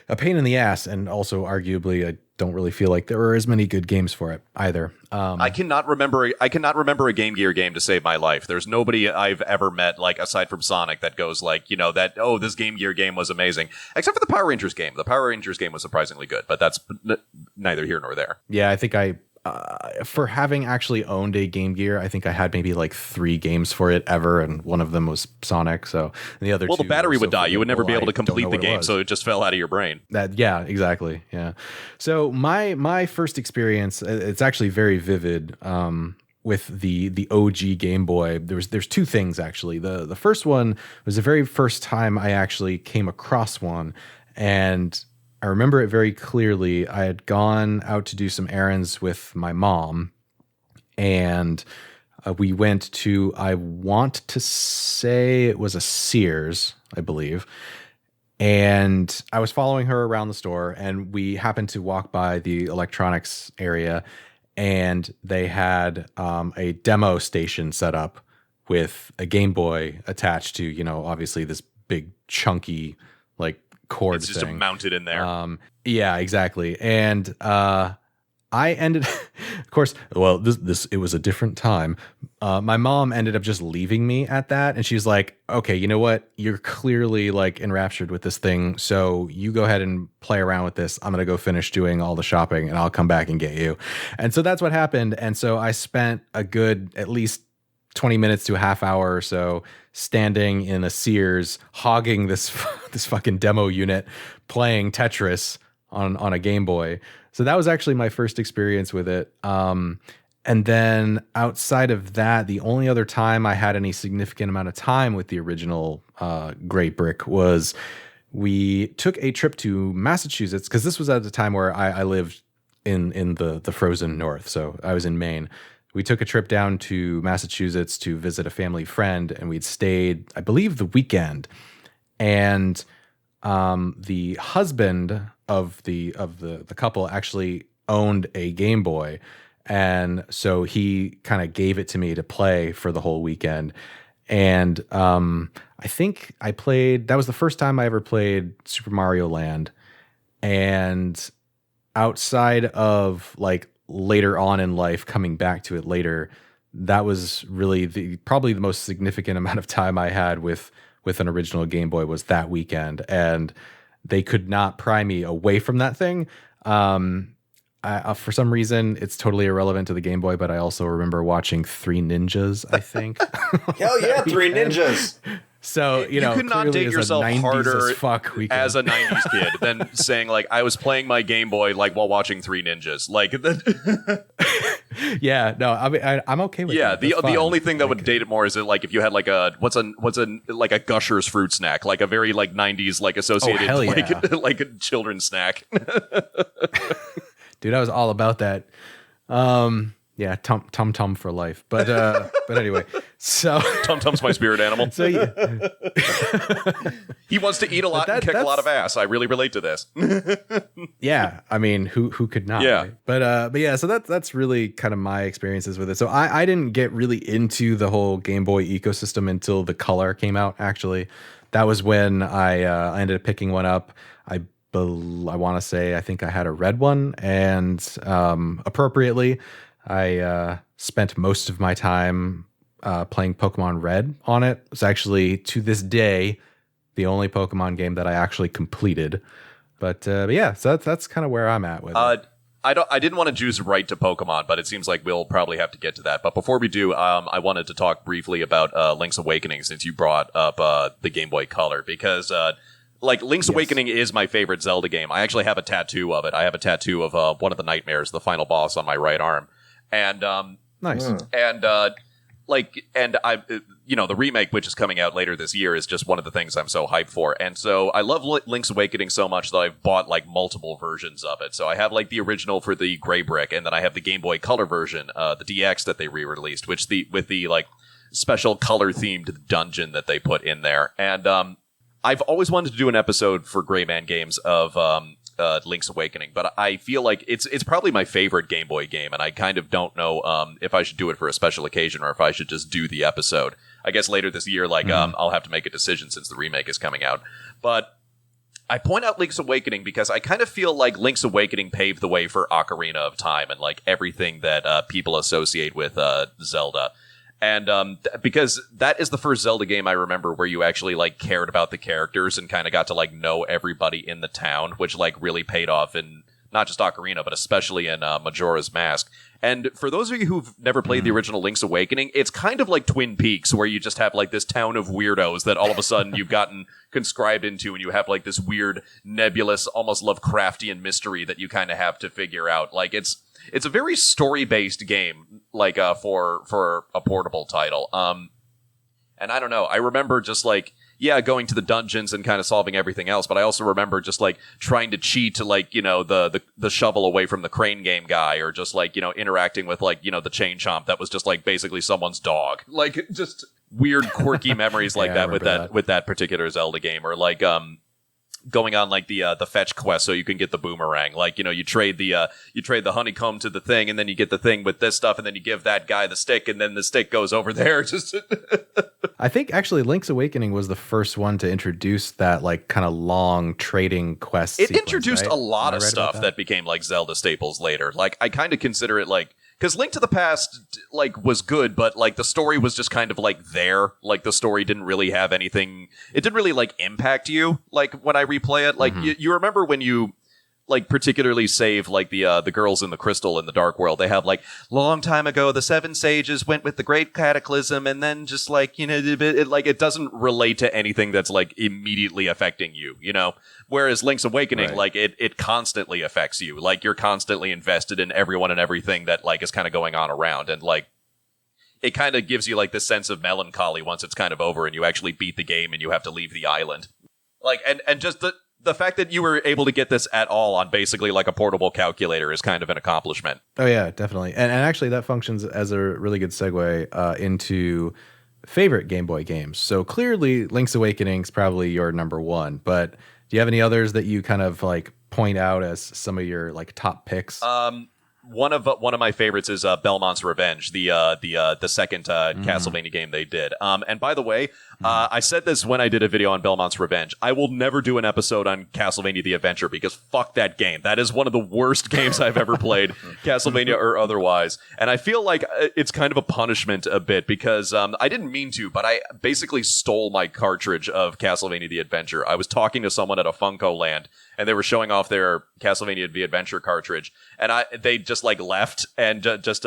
a pain in the ass. And also, arguably, I don't really feel like there were as many good games for it either. I cannot remember a Game Gear game to save my life. There's nobody I've ever met, like, aside from Sonic, that goes like, this Game Gear game was amazing. Except for the Power Rangers game. The Power Rangers game was surprisingly good, but that's neither here nor there. Yeah, I think for having actually owned a Game Gear, I think I had maybe like 3 games for it ever, and one of them was Sonic. So the other, the battery would die. You would never be able to complete the game, so it just fell out of your brain. Yeah, exactly. Yeah. So my first experience, it's actually very vivid. With the OG Game Boy, there's 2 things actually. The first one was the very first time I actually came across one, and I remember it very clearly. I had gone out to do some errands with my mom, and we went to, I want to say it was a Sears, I believe. And I was following her around the store, and we happened to walk by the electronics area, and they had a demo station set up with a Game Boy attached to, obviously this big chunky like cord it's just thing mounted in there. Yeah, exactly. And I ended, of course, well, this it was a different time. My mom ended up just leaving me at that, and she's like, "Okay, you know what? You're clearly like enraptured with this thing, so you go ahead and play around with this. I'm gonna go finish doing all the shopping, and I'll come back and get you." And so that's what happened. And so I spent a good at least 20 minutes to a half hour or so standing in a Sears, hogging this fucking demo unit, playing Tetris on a Game Boy. So that was actually my first experience with it. And then outside of that, the only other time I had any significant amount of time with the original Great Brick was we took a trip to Massachusetts, because this was at the time where I lived in the frozen north. So I was in Maine. We took a trip down to Massachusetts to visit a family friend, and we'd stayed, I believe, the weekend. And the husband of the couple actually owned a Game Boy, and so he kind of gave it to me to play for the whole weekend. And I think I played, that was the first time I ever played Super Mario Land. And outside of like later on in life, coming back to it later, that was really probably the most significant amount of time I had with an original Game Boy was that weekend. And they could not pry me away from that thing. For some reason, it's totally irrelevant to the Game Boy, but I also remember watching Three Ninjas, I think. Hell yeah, Three Ninjas. So, you could not date yourself harder as a 90s kid than saying, like, I was playing my Game Boy like while watching Three Ninjas. Like, yeah, no, I mean, I'm okay with that. Yeah, the only thing that would date it more is that, like, if you had like a like a Gushers fruit snack, like a very like 90s like associated like a children's snack. Dude, I was all about that. Yeah, Tum Tum for life. But anyway, so Tum Tum's my spirit animal. So yeah. He wants to eat a lot and kick a lot of ass. I really relate to this. Yeah, I mean, who could not? Yeah, right? But yeah, so that's really kind of my experiences with it. So I didn't get really into the whole Game Boy ecosystem until the Color came out. Actually, that was when I ended up picking one up. I want to say I think I had a red one, and appropriately, I spent most of my time playing Pokemon Red on it. It's actually, to this day, the only Pokemon game that I actually completed. But yeah, so that's kind of where I'm at with it. I didn't want to juice right to Pokemon, but it seems like we'll probably have to get to that. But before we do, I wanted to talk briefly about Link's Awakening, since you brought up the Game Boy Color, because Link's Awakening is my favorite Zelda game. I actually have a tattoo of it. I have a tattoo of one of the nightmares, the final boss, on my right arm. And nice. And I, the remake, which is coming out later this year, is just one of the things I'm so hyped for. And so I love Link's Awakening so much that I've bought multiple versions of it. So I have the original for the Gray Brick, and then I have the Game Boy Color version, the DX that they re-released, with the special color themed dungeon that they put in there. And I've always wanted to do an episode for Gray Man Games of Link's Awakening, but I feel like it's probably my favorite Game Boy game, and I kind of don't know if I should do it for a special occasion or if I should just do the episode. I guess later this year, I'll have to make a decision since the remake is coming out. But I point out Link's Awakening because I kind of feel like Link's Awakening paved the way for Ocarina of Time and everything that people associate with Zelda. And because that is the first Zelda game I remember where you actually cared about the characters and kind of got to know everybody in the town, which really paid off in not just Ocarina, but especially in Majora's Mask. And for those of you who've never played the original Link's Awakening, it's kind of like Twin Peaks, where you just have this town of weirdos that all of a sudden you've gotten conscribed into, and you have this weird, nebulous, almost Lovecraftian mystery that you kind of have to figure out. It's a very story-based game, for a portable title. And I don't know, I remember just going to the dungeons and kind of solving everything else, but I also remember just trying to cheat to the shovel away from the crane game guy, or just interacting with the chain chomp that was just basically someone's dog. Just weird, quirky memories with that particular Zelda game, or going on the fetch quest so you can get the boomerang. You trade the honeycomb to the thing, and then you get the thing with this stuff, and then you give that guy the stick, and then the stick goes over there. Just I think actually Link's Awakening was the first one to introduce that kind of long trading quest It sequence, introduced right? a lot of stuff that became Zelda staples later. I kind of consider it because Link to the Past was good, but the story was just kind of there. The story didn't really have anything. It didn't really impact you. When I replay it, you remember when you particularly save the girls in the crystal in the Dark World. They have long time ago the seven sages went with the great cataclysm, and then just it doesn't relate to anything that's immediately affecting you. Whereas Link's Awakening, right. it constantly affects you. You're constantly invested in everyone and everything that is kind of going on around, and it kind of gives you this sense of melancholy once it's kind of over and you actually beat the game and you have to leave the island. And just the fact that you were able to get this at all on basically a portable calculator is kind of an accomplishment. Oh yeah, definitely. And actually that functions as a really good segue into favorite Game Boy games. So clearly Link's Awakening is probably your number one, but do you have any others that you kind of point out as some of your top picks? One of my favorites is Belmont's Revenge, the second Castlevania game they did. And by the way, I said this when I did a video on Belmont's Revenge. I will never do an episode on Castlevania the Adventure because fuck that game. That is one of the worst games I've ever played, Castlevania or otherwise. And I feel like it's kind of a punishment a bit because I didn't mean to, but I basically stole my cartridge of Castlevania the Adventure. I was talking to someone at a Funko Land, and they were showing off their Castlevania the Adventure cartridge, and they just left and just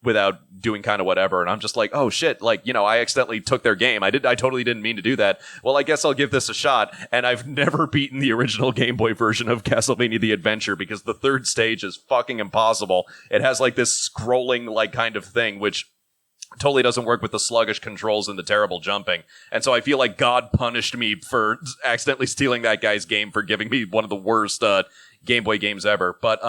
without doing kind of whatever, and I'm just oh shit, I accidentally took their game. I totally didn't mean to do that. Well, I guess I'll give this a shot, and I've never beaten the original Game Boy version of Castlevania the Adventure because the third stage is fucking impossible. It has this scrolling kind of thing, which totally doesn't work with the sluggish controls and the terrible jumping. And so I feel like God punished me for accidentally stealing that guy's game for giving me one of the worst Game Boy games ever. But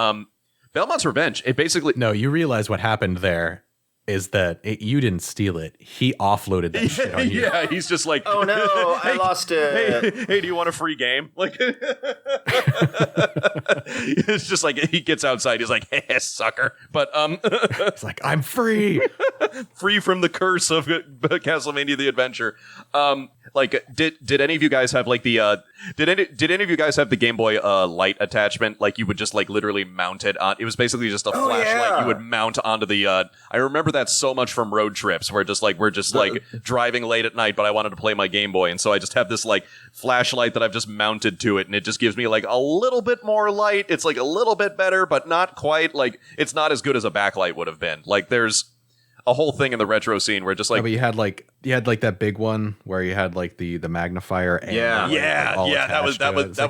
Belmont's Revenge, it basically... No, you realize what happened there is that you didn't steal it. He offloaded that shit on you. Yeah, he's just oh no, I lost it. Hey, do you want a free game? It's just like he gets outside, he's like, hey, sucker. But it's like, I'm free. Free from the curse of Castlevania the Adventure. Like, did any of you guys have like the did any of you guys have the Game Boy light attachment? Like, you would just like literally mount it on. It was basically just a flashlight you would mount onto the. I remember that so much from road trips where we're just like driving late at night, but I wanted to play my Game Boy, and so I just have this like flashlight that I've just mounted to it, and it just gives me like a little bit more light. It's like a little bit better, but not quite. Like, it's not as good as a backlight would have been. Like, there's a whole thing in the retro scene where just like, but you had like that big one where you had like the magnifier and that was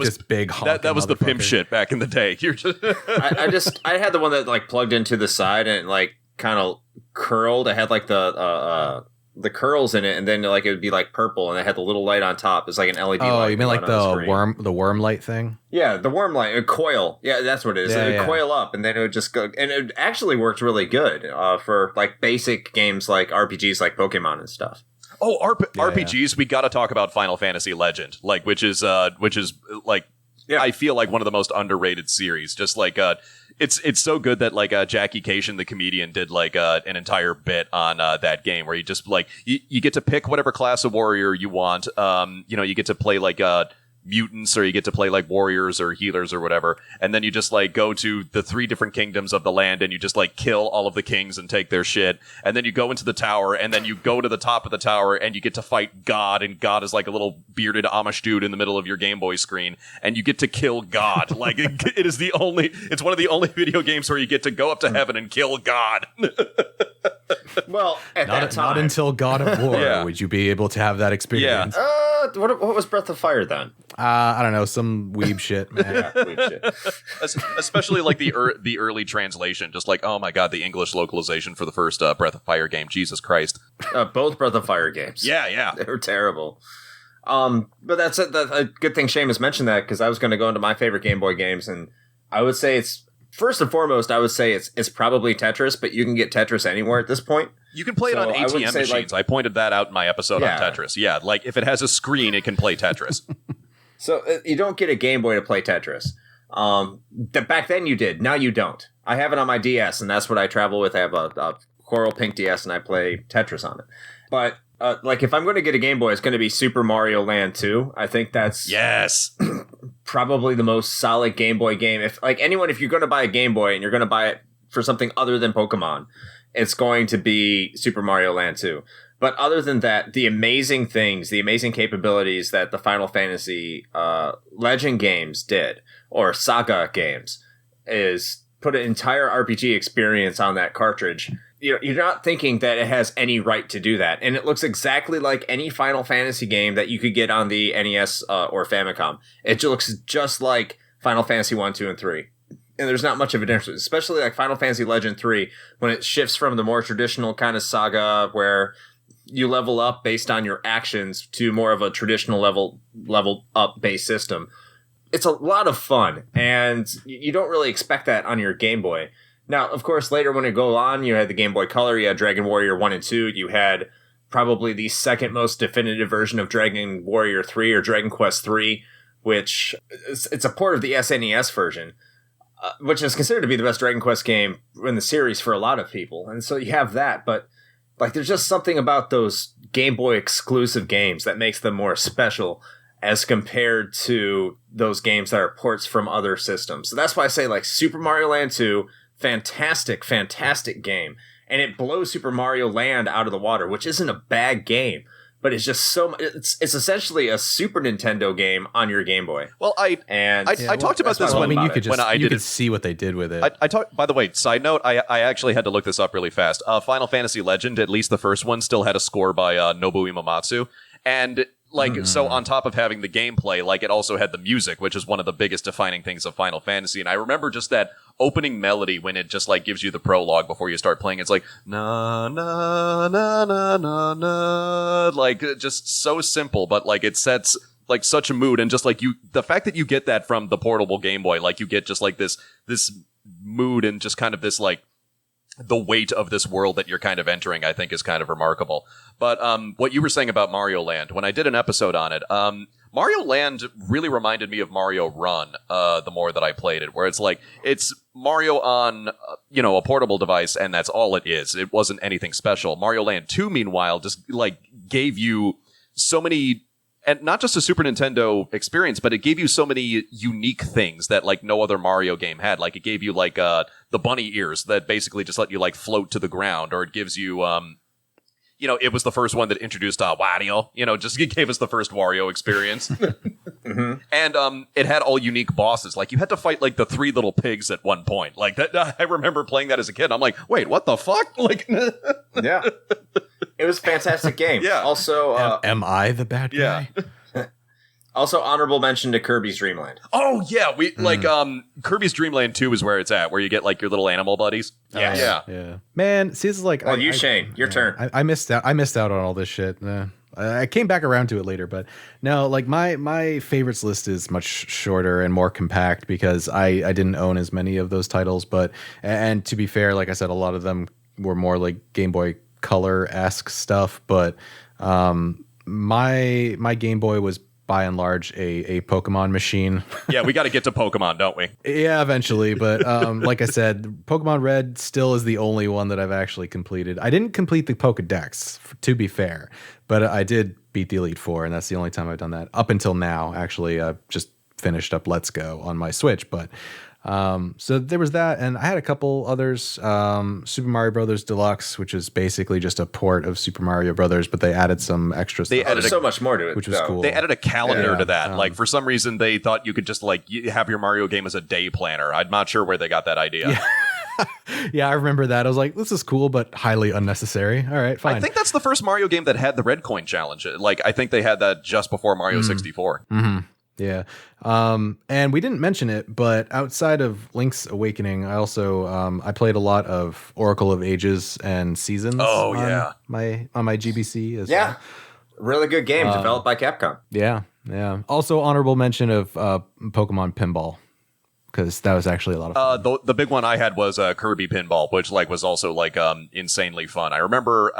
this big that was the pimp shit back in the day. You're just I had the one that like plugged into the side and like kind of curled. I had like the curls in it, and then like it would be like purple, and it had the little light on top. It's like an LED light. Oh, you mean like the worm light thing? Yeah, the worm light, a coil. Yeah, that's what it is. It would coil up, and then it would just go. And it actually worked really good for like basic games like RPGs like Pokemon and stuff. Oh, RPGs. We got to talk about Final Fantasy Legend, like which is like I feel like one of the most underrated series. Just like it's so good that like Jackie Cation, the comedian, did like an entire bit on that game where you just like you get to pick whatever class of warrior you want. You get to play like mutants, or you get to play like warriors or healers or whatever, and then you just like go to the 3 different kingdoms of the land, and you just like kill all of the kings and take their shit, and then you go into the tower, and then you go to the top of the tower, and you get to fight God, and God is like a little bearded Amish dude in the middle of your Game Boy screen, and you get to kill God. Like it's one of the only video games where you get to go up to heaven and kill God. Well, at that time, not until God of War would you be able to have that experience. What was Breath of Fire then? I don't know, some weeb shit, man. Weeb shit. Especially like the early translation, just like, oh my god, the English localization for the first Breath of Fire game. Jesus Christ. Both Breath of Fire games. Yeah. They were terrible. But that's a good thing Seamus mentioned that, because I was going to go into my favorite Game Boy games, and I would say it's first and foremost, I would say it's probably Tetris, but you can get Tetris anywhere at this point. You can play it on ATM machines. I pointed that out in my episode on Tetris. Yeah, like if it has a screen, it can play Tetris. So you don't get a Game Boy to play Tetris. Back then you did. Now you don't. I have it on my DS, and that's what I travel with. I have a coral pink DS, and I play Tetris on it. But like if I'm going to get a Game Boy, it's going to be Super Mario Land 2. I think that's probably the most solid Game Boy game. If you're going to buy a Game Boy and you're going to buy it for something other than Pokemon, it's going to be Super Mario Land 2. But other than that, the amazing things, the amazing capabilities that the Final Fantasy Legend games did, or Saga games, is put an entire RPG experience on that cartridge. You're not thinking that it has any right to do that. And it looks exactly like any Final Fantasy game that you could get on the NES or Famicom. It looks just like Final Fantasy 1, 2, and 3. And there's not much of a difference, especially like Final Fantasy Legend 3, when it shifts from the more traditional kind of Saga where you level up based on your actions to more of a traditional level up based system. It's a lot of fun, and you don't really expect that on your Game Boy. Now, of course, later when it go on, you had the Game Boy Color, you had Dragon Warrior 1 and 2, you had probably the second most definitive version of Dragon Warrior 3 or Dragon Quest 3, which it's a port of the SNES version, which is considered to be the best Dragon Quest game in the series for a lot of people. And so you have that, but like there's just something about those Game Boy exclusive games that makes them more special as compared to those games that are ports from other systems. So that's why I say like Super Mario Land 2, fantastic game. And it blows Super Mario Land out of the water, which isn't a bad game, but it's just it's essentially a Super Nintendo game on your Game Boy. Well, I talked about this when I did it. See what they did with it. I talked. By the way, side note, I actually had to look this up really fast. Final Fantasy Legend, at least the first one, still had a score by Nobuo Uematsu, and so on top of having the gameplay, like it also had the music, which is one of the biggest defining things of Final Fantasy. And I remember just that opening melody when it just like gives you the prologue before you start playing. It's like na na na na na na, like just so simple, but like it sets like such a mood. And just like the fact that you get that from the portable Game Boy, like you get just like this mood and just kind of this like the weight of this world that you're kind of entering, I think is kind of remarkable. But what you were saying about Mario Land, when I did an episode on it, Mario Land really reminded me of Mario Run the more that I played it, where it's like, it's Mario on, a portable device, and that's all it is. It wasn't anything special. Mario Land 2, meanwhile, just, gave you so many, and not just a Super Nintendo experience, but it gave you so many unique things that, no other Mario game had. Like, it gave you, the bunny ears that basically just let you, float to the ground, or it gives you, it was the first one that introduced Wario. Just it gave us the first Wario experience. Mm-hmm. And it had all unique bosses. Like, you had to fight, the 3 little pigs at one point. Like, that, I remember playing that as a kid. I'm like, wait, what the fuck? Yeah. It was a fantastic game. Yeah. Also... am I the bad guy? Yeah. Also, honorable mention to Kirby's Dream Land. Oh, yeah. Kirby's Dream Land 2 is where it's at, where you get, your little animal buddies. Yes. Yeah. Man, see, this is like... Shane, your turn. I missed out. I missed out on all this shit. I came back around to it later, but no, my favorites list is much shorter and more compact because I didn't own as many of those titles. But, and to be fair, like I said, a lot of them were more like Game Boy Color-esque stuff. But my Game Boy was by and large a Pokemon machine. Yeah, we got to get to Pokemon, don't we? Yeah, eventually. But like I said, Pokemon Red still is the only one that I've actually completed. I didn't complete the Pokedex, to be fair, but I did beat the Elite Four, and that's the only time I've done that. Up until now, actually, I've just finished up Let's Go on my Switch. But so there was that, and I had a couple others. Super Mario Brothers Deluxe, which is basically just a port of Super Mario Brothers, but they added some extra stuff. They added so much more to it, which was cool. They added a calendar to that. For some reason, they thought you could just have your Mario game as a day planner. I'm not sure where they got that idea. Yeah. Yeah, I remember that. I was like, this is cool, but highly unnecessary. All right, fine. I think that's the first Mario game that had the red coin challenge. I think they had that just before Mario 64. Mm-hmm. Yeah. And we didn't mention it, but outside of Link's Awakening, I also I played a lot of Oracle of Ages and Seasons. Oh, on my GBC as well. Yeah. Really good game developed by Capcom. Yeah. Also honorable mention of Pokemon Pinball, because that was actually a lot of fun. The big one I had was Kirby Pinball, which was also insanely fun. I remember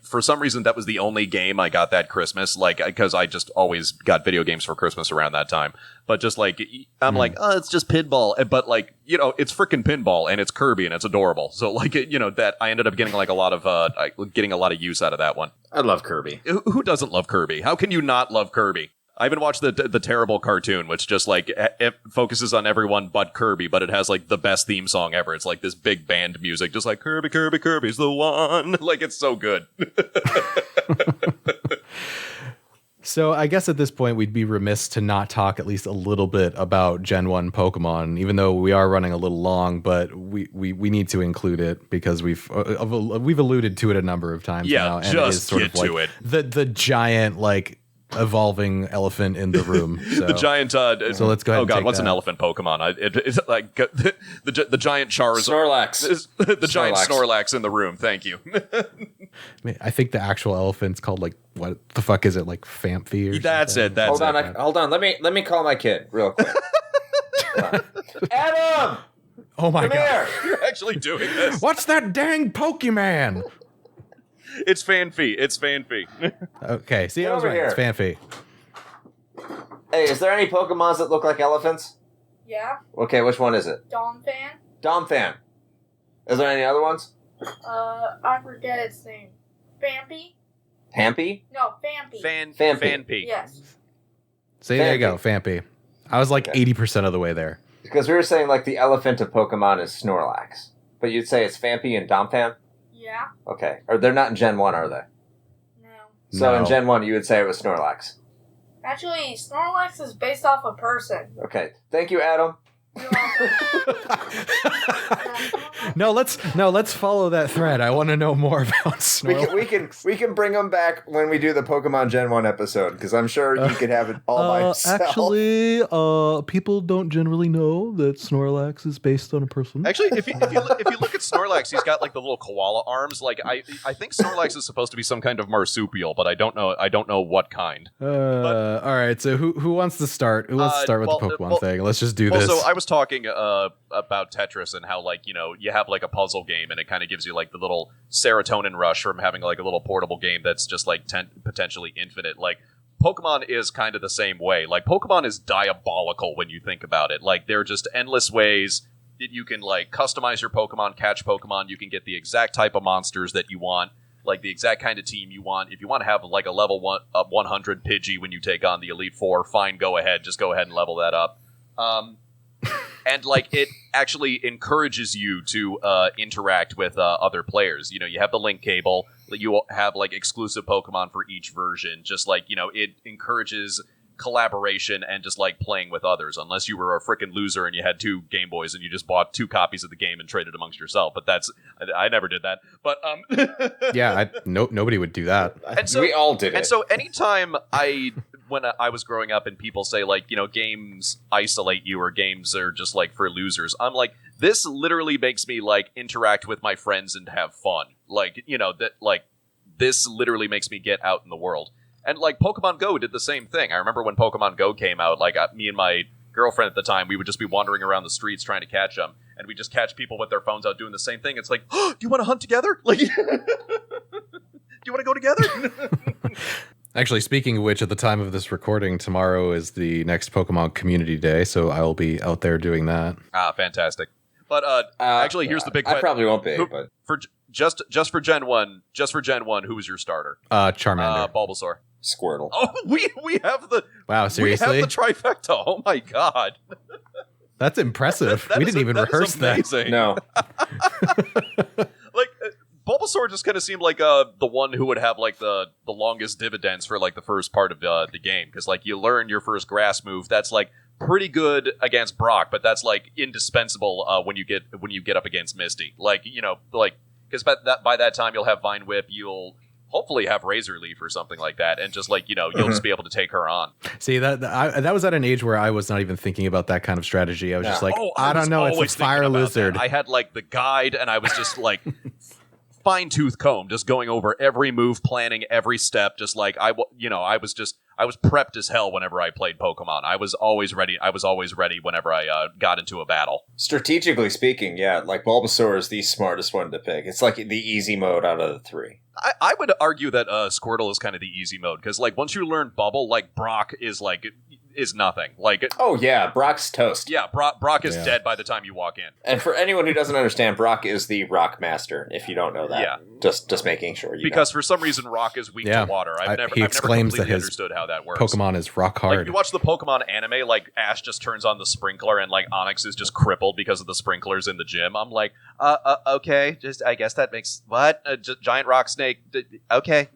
for some reason that was the only game I got that Christmas, because I just always got video games for Christmas around that time. But just it's just pinball, but it's freaking pinball and it's Kirby and it's adorable. So that I ended up getting a lot of use out of that one. I love Kirby. Who doesn't love Kirby? How can you not love Kirby? I even watched the terrible cartoon, which just it focuses on everyone but Kirby, but it has the best theme song ever. It's this big band music, just Kirby, Kirby, Kirby's the one. It's so good. So I guess at this point we'd be remiss to not talk at least a little bit about Gen 1 Pokemon, even though we are running a little long, but we need to include it because we've alluded to it a number of times now. Yeah, just get to it. The giant evolving elephant in the room. So, the giant. So let's go ahead. Oh god, and what's that. an elephant Pokemon? It's the giant Charizard. Snorlax. The giant Snorlax in the room. Thank you. I think the actual elephant's called what the fuck is it, Famfi or That's something? it. That's Hold on. Let me call my kid real quick. Adam! Oh my Come god! here. You're actually doing this. What's that dang Pokemon? It's Fanfi. It's Fanfi. Okay, see, Get I was over right. It's here. Fanfi. Hey, is there any Pokemons that look like elephants? Yeah. Okay, which one is it? Domfan. Domfan. Is there any other ones? I forget its name. Fampy? Pampy? No, Fampy. Fampi. Fanpi. Yes. See, there you go, Fampi. I was 80% of the way there. Because we were saying the elephant of Pokemon is Snorlax. But you'd say it's Fampi and Domfan? Yeah. Okay. Or they're not in Gen 1, are they? No. So No. in Gen 1, you would say it was Snorlax. Actually, Snorlax is based off a person. Okay. Thank you, Adam. You're welcome. No, let's follow that thread. I want to know more about Snorlax. We can bring him back when we do the Pokemon Gen 1 episode, because I'm sure you could have it all by yourself. Actually, people don't generally know that Snorlax is based on a person. Actually, if you look at Snorlax, he's got the little koala arms. I think Snorlax is supposed to be some kind of marsupial, but I don't know what kind. All right. So who wants to start? Who wants to start with the Pokemon thing? Let's just do this. So I was talking about Tetris and how you have a puzzle game and it kind of gives you the little serotonin rush from having a little portable game that's just potentially infinite. Pokemon is kind of the same way. Like, Pokemon is diabolical when you think about it. Like, there are just endless ways that you can, like, customize your Pokemon, catch Pokemon. You can get the exact type of monsters that you want, like, the exact kind of team you want. If you want to have, like, a level 100 Pidgey when you take on the Elite Four, fine, go ahead. Just go ahead and level that up. And, like, it actually encourages you to interact with other players. You know, you have the link cable. You have, like, exclusive Pokemon for each version. Just, like, you know, it encourages collaboration and just, like, playing with others. Unless you were a freaking loser and you had 2 Game Boys and you just bought 2 copies of the game and traded amongst yourself. But I never did that. But, yeah, nobody would do that. And so, we all did it. And so anytime when I was growing up and people say, like, you know, games isolate you or games are just, like, for losers, I'm like, this literally makes me, like, interact with my friends and have fun. Like, you know, that, like, this literally makes me get out in the world. And, like, Pokemon Go did the same thing. I remember when Pokemon Go came out, like, me and my girlfriend at the time, we would just be wandering around the streets trying to catch them. And we just catch people with their phones out doing the same thing. It's like, oh, do you want to hunt together? Like, do you want to go together? Actually, speaking of which, at the time of this recording, tomorrow is the next Pokemon Community Day, so I will be out there doing that. Ah, fantastic. But actually, here's the big question. I probably won't be, but for just for Gen 1, who was your starter? Charmander. Bulbasaur. Squirtle. Oh, we have the Wow, seriously? We have the trifecta. Oh my god. That's impressive. We didn't even rehearse that. No. Like, Bulbasaur just kind of seemed like the one who would have, like, the longest dividends for, like, the first part of the game. Because, like, you learn your first grass move. That's, like, pretty good against Brock, but that's, like, indispensable when you get up against Misty. Like, you know, like, because by that time you'll have Vine Whip, you'll hopefully have Razor Leaf or something like that, and just, like, you know, you'll just be able to take her on. See, that was at an age where I was not even thinking about that kind of strategy. I was just like, I don't know, it's a fire lizard. That. I had, like, the guide, and I was just, like, fine-tooth comb, just going over every move, planning every step, just like, I was prepped as hell whenever I played Pokemon. I was always ready whenever I got into a battle. Strategically speaking, yeah, like, Bulbasaur is the smartest one to pick. It's like the easy mode out of the 3. I would argue that Squirtle is kind of the easy mode, because, like, once you learn Bubble, like, Brock is nothing. Like, oh yeah, Brock's toast. Yeah, Brock is dead by the time you walk in. And for anyone who doesn't understand, Brock is the Rock Master. If you don't know that, yeah, just making sure you because for some reason Rock is weak to water. I've never completely understood how that works. Pokemon is rock hard. Like, you watch the Pokemon anime, like, Ash just turns on the sprinkler and, like, Onyx is just crippled because of the sprinklers in the gym. I'm like, okay, just I guess that makes what giant rock snake. Okay.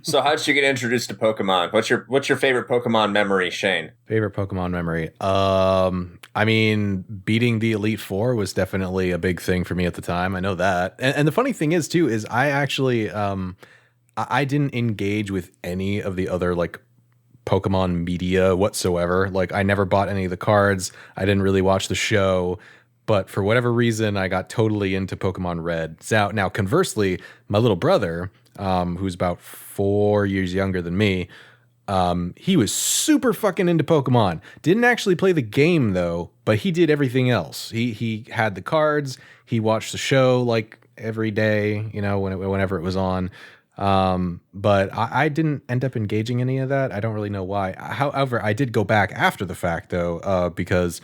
So how did you get introduced to Pokemon? What's your favorite Pokemon memory, Shane? Favorite Pokemon memory? I mean, beating the Elite Four was definitely a big thing for me at the time. I know that. And the funny thing is, too, is I actually, I didn't engage with any of the other, like, Pokemon media whatsoever. Like, I never bought any of the cards. I didn't really watch the show. But for whatever reason, I got totally into Pokemon Red. Now, conversely, my little brother, who's about 4 years younger than me, he was super fucking into Pokemon. Didn't actually play the game, though, but he did everything else. He had the cards. He watched the show, like, every day, you know, whenever it was on. But I didn't end up engaging any of that. I don't really know why. However, I did go back after the fact, though, because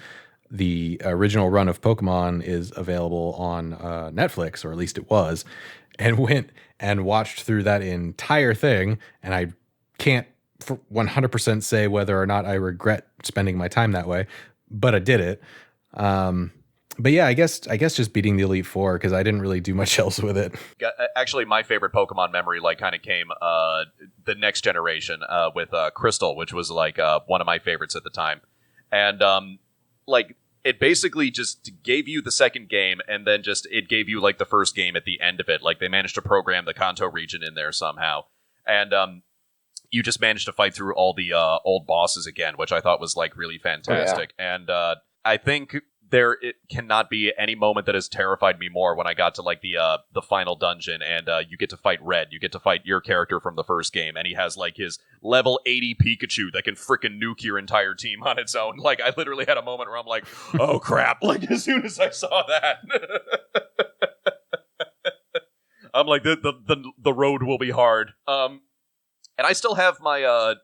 the original run of Pokemon is available on Netflix, or at least it was, and went and watched through that entire thing. And I can't for 100% say whether or not I regret spending my time that way, but I did it. But yeah, I guess just beating the Elite Four, because I didn't really do much else with it. Actually, my favorite Pokemon memory, like, kind of came the next generation with Crystal, which was, like, one of my favorites at the time. And like, it basically just gave you the second game, and then just it gave you, like, the first game at the end of it. Like, they managed to program the Kanto region in there somehow, and you just managed to fight through all the old bosses again, which I thought was, like, really fantastic. Oh, yeah. And I think it cannot be any moment that has terrified me more when I got to, like, the final dungeon, and you get to fight Red. You get to fight your character from the first game, and he has, like, his level 80 Pikachu that can frickin' nuke your entire team on its own. Like, I literally had a moment where I'm like, oh crap, like, as soon as I saw that. I'm like, the road will be hard. And I still have my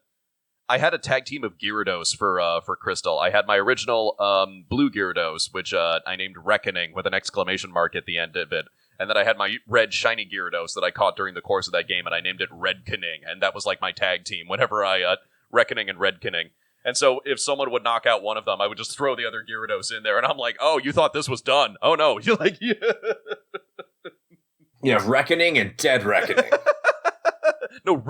I had a tag team of Gyarados for Crystal. I had my original blue Gyarados, which I named Reckoning with an exclamation mark at the end of it. And then I had my red shiny Gyarados that I caught during the course of that game, and I named it Redkening, and that was like my tag team whenever I Reckoning and Redkening. And so if someone would knock out one of them, I would just throw the other Gyarados in there, and I'm like, oh, you thought this was done. Oh no. You're like, yeah. Yeah, Reckoning and Dead Reckoning. No,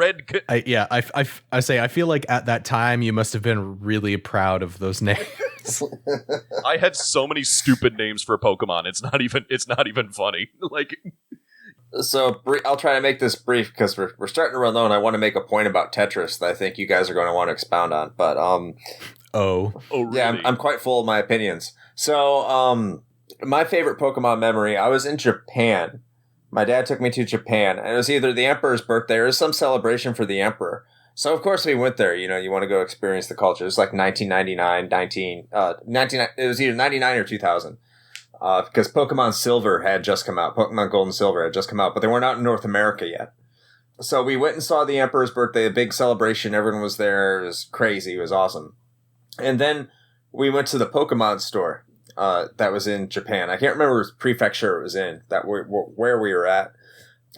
I feel like at that time you must have been really proud of those names. I had so many stupid names for Pokemon. It's not even funny. Like, so I'll try to make this brief because we're starting to run low, and I want to make a point about Tetris that I think you guys are going to want to expound on. But really? Yeah, I'm quite full of my opinions. So my favorite Pokemon memory, I was in Japan. My dad took me to Japan, and it was either the Emperor's birthday or some celebration for the Emperor. So, of course, we went there. You know, you want to go experience the culture. It was like 1999, it was either 99 or 2000. Because Pokemon Silver had just come out. Pokemon Gold and Silver had just come out, but they weren't out in North America yet. So we went and saw the Emperor's birthday, a big celebration. Everyone was there. It was crazy. It was awesome. And then we went to the Pokemon store. That was in Japan. I can't remember which prefecture it was in, where we were at.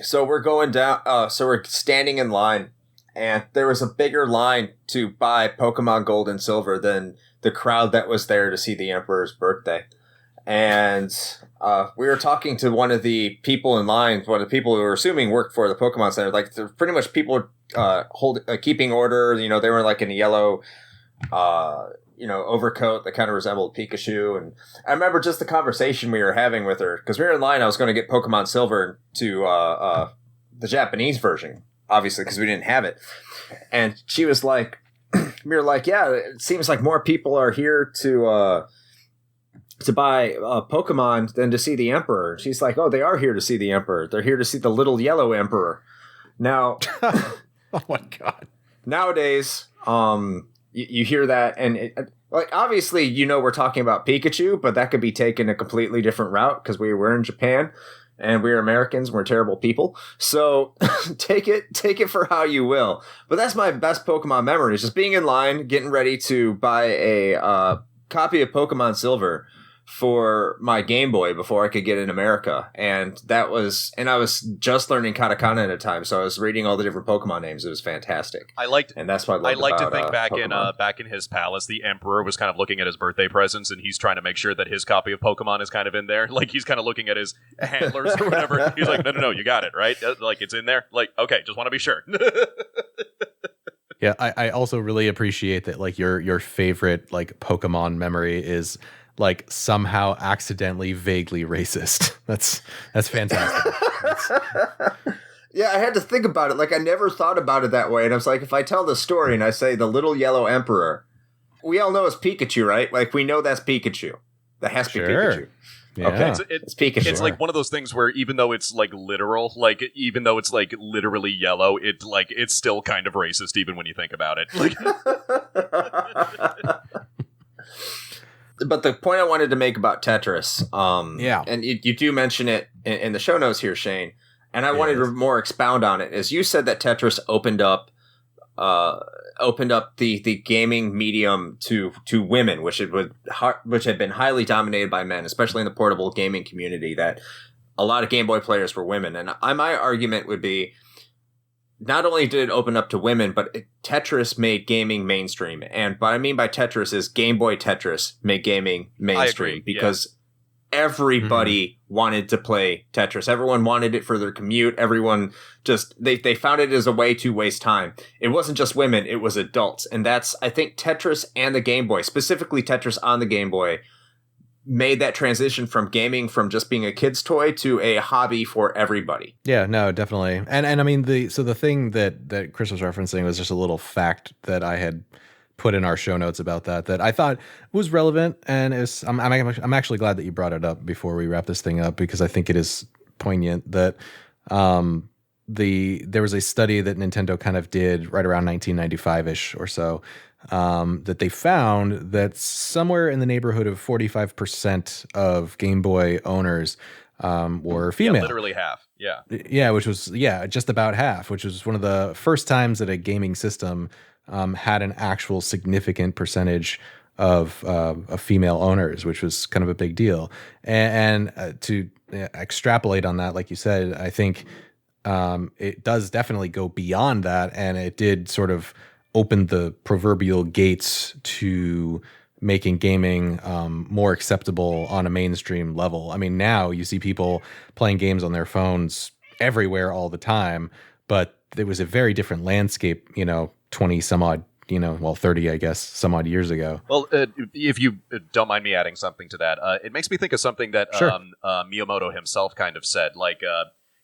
So we're going down, so we're standing in line, and there was a bigger line to buy Pokemon Gold and Silver than the crowd that was there to see the Emperor's birthday. And we were talking to one of the people in line, one of the people who were assuming worked for the Pokemon Center. Like, pretty much people keeping order. You know, they were like in a yellow overcoat that kind of resembled Pikachu. And I remember just the conversation we were having with her, because we were in line. I was going to get Pokemon Silver to the Japanese version, obviously, because we didn't have it. And she was like, we were like, yeah, it seems like more people are here to buy Pokemon than to see the Emperor. She's like, oh, they are here to see the Emperor. They're here to see the little yellow Emperor. Now, oh my God. Nowadays, you hear that, and obviously, we're talking about Pikachu, but that could be taken a completely different route because we were in Japan and we're Americans. We're terrible people. So take it for how you will. But that's my best Pokemon memory, is just being in line, getting ready to buy a copy of Pokemon Silver for my Game Boy before I could get in America. And I was just learning katakana at the time, so I was reading all the different Pokemon names. It was fantastic. And that's what I like to think back in his palace, the Emperor was kind of looking at his birthday presents, and he's trying to make sure that his copy of Pokemon is kind of in there. Like, he's kind of looking at his handlers or whatever. He's like, no, you got it, right? Like, it's in there. Like, okay, just want to be sure. Yeah, I also really appreciate that, like, your favorite, like, Pokemon memory is, like, somehow accidentally vaguely racist. That's fantastic. Yeah, I had to think about it. Like, I never thought about it that way. And I was like, if I tell the story and I say the little yellow Emperor, we all know it's Pikachu, right? Like, we know that's Pikachu. That has to be Pikachu. Yeah. Okay, it's Pikachu. It's like one of those things where even though it's like literal, like even though it's like literally yellow, it's still kind of racist even when you think about it. Like, but the point I wanted to make about Tetris, and you do mention it in the show notes here, Shane, and I wanted to more expound on it, is you said that Tetris opened up the gaming medium to women, which had been highly dominated by men, especially in the portable gaming community, that a lot of Game Boy players were women. And my argument would be, not only did it open up to women, but Tetris made gaming mainstream. And what I mean by Tetris is Game Boy Tetris made gaming mainstream, because everybody wanted to play Tetris. Everyone wanted it for their commute. Everyone just, they found it as a way to waste time. It wasn't just women, it was adults. And that's, I think, Tetris and the Game Boy, specifically Tetris on the Game Boy, made that transition from gaming from just being a kid's toy to a hobby for everybody. Yeah, no, definitely. And I mean, the thing that Chris was referencing was just a little fact that I had put in our show notes about that I thought was relevant, and I'm actually glad that you brought it up before we wrap this thing up, because I think it is poignant that there was a study that Nintendo kind of did right around 1995-ish or so, that they found that somewhere in the neighborhood of 45% of Game Boy owners were female. Yeah, literally half. Yeah, which was just about half, which was one of the first times that a gaming system had an actual significant percentage of female owners, which was kind of a big deal. And to extrapolate on that, like you said, I think it does definitely go beyond that, and it did sort of open the proverbial gates to making gaming more acceptable on a mainstream level. I mean, now you see people playing games on their phones everywhere all the time, but it was a very different landscape, 20 some odd, 30, I guess, some odd years ago. Well, if you don't mind me adding something to that, it makes me think of something that Sure. Miyamoto himself kind of said,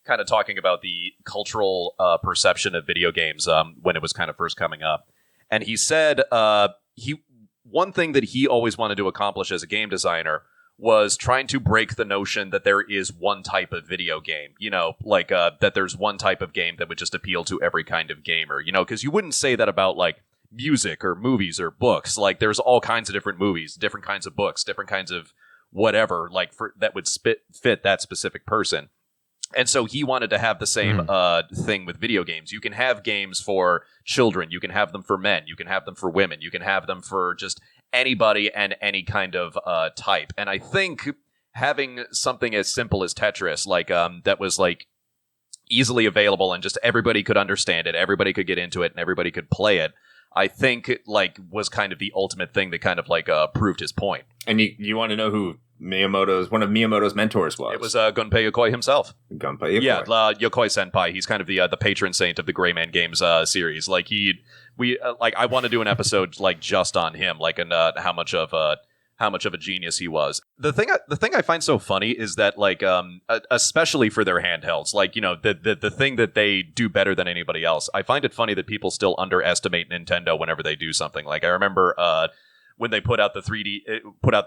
kind of talking about the cultural perception of video games when it was kind of first coming up. And he said one thing that he always wanted to accomplish as a game designer was trying to break the notion that there is one type of video game, that there's one type of game that would just appeal to every kind of gamer, because you wouldn't say that about music or movies or books. There's all kinds of different movies, different kinds of books, different kinds of whatever, that would fit that specific person. And so he wanted to have the same thing with video games. You can have games for children. You can have them for men. You can have them for women. You can have them for just anybody and any kind of type. And I think having something as simple as Tetris, that was easily available and just everybody could understand it, everybody could get into it, and everybody could play it, I think was kind of the ultimate thing that kind of proved his point. And you want to know who one of Miyamoto's mentors was? It was Gunpei Yokoi himself. Gunpei Yokoi. Yeah, Yokoi Senpai. He's kind of the patron saint of the Gray Man Games series. I want to do an episode just on him, and how much of a genius he was. The thing I find so funny is that especially for their handhelds, the thing that they do better than anybody else. I find it funny that people still underestimate Nintendo whenever they do something. I remember when they put out the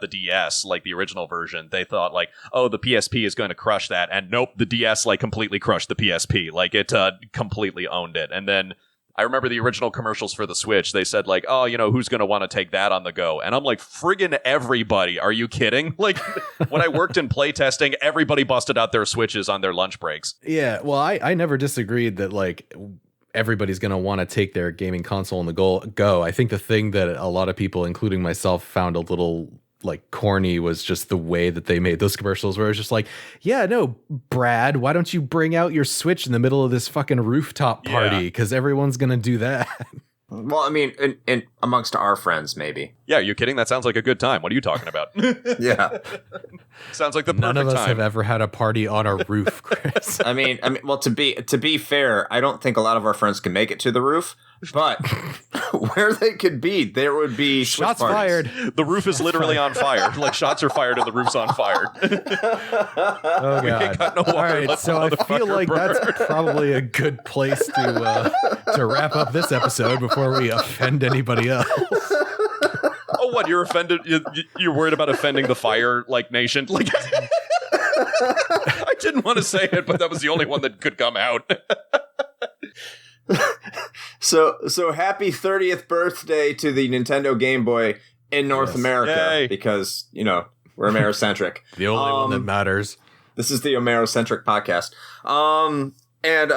DS, the original version, they thought the PSP is going to crush that, and nope, the DS completely crushed the PSP. It completely owned it. And then I remember the original commercials for the Switch. They said who's going to want to take that on the go? And I'm friggin' everybody. Are you kidding? When I worked in playtesting, everybody busted out their Switches on their lunch breaks. Yeah, well, I never disagreed that everybody's going to want to take their gaming console on the go. I think the thing that a lot of people, including myself, found a little corny was just the way that they made those commercials, where it's just yeah, no, Brad, why don't you bring out your Switch in the middle of this fucking rooftop party? Because everyone's going to do that. Well, I mean, in amongst our friends, maybe. Yeah, you kidding? That sounds like a good time. What are you talking about? Yeah. Sounds like the perfect None of us time. have ever had a party on a roof, Chris. I mean, well, to be fair, I don't think a lot of our friends can make it to the roof, but where they could be, there would be Shots parties. fired. The roof is literally on fire. Shots are fired and the roof's on fire. Oh, God. got no water. All right, Let so the I feel motherfucker like burn. that's probably a good place to wrap up this episode before we offend anybody else. Oh, what? You're offended? You're worried about offending the Fire Nation? I didn't want to say it, but that was the only one that could come out. So happy 30th birthday to the Nintendo Game Boy in North America. Yay. Because, we're Americentric. The only one that matters. This is the Americentric podcast. And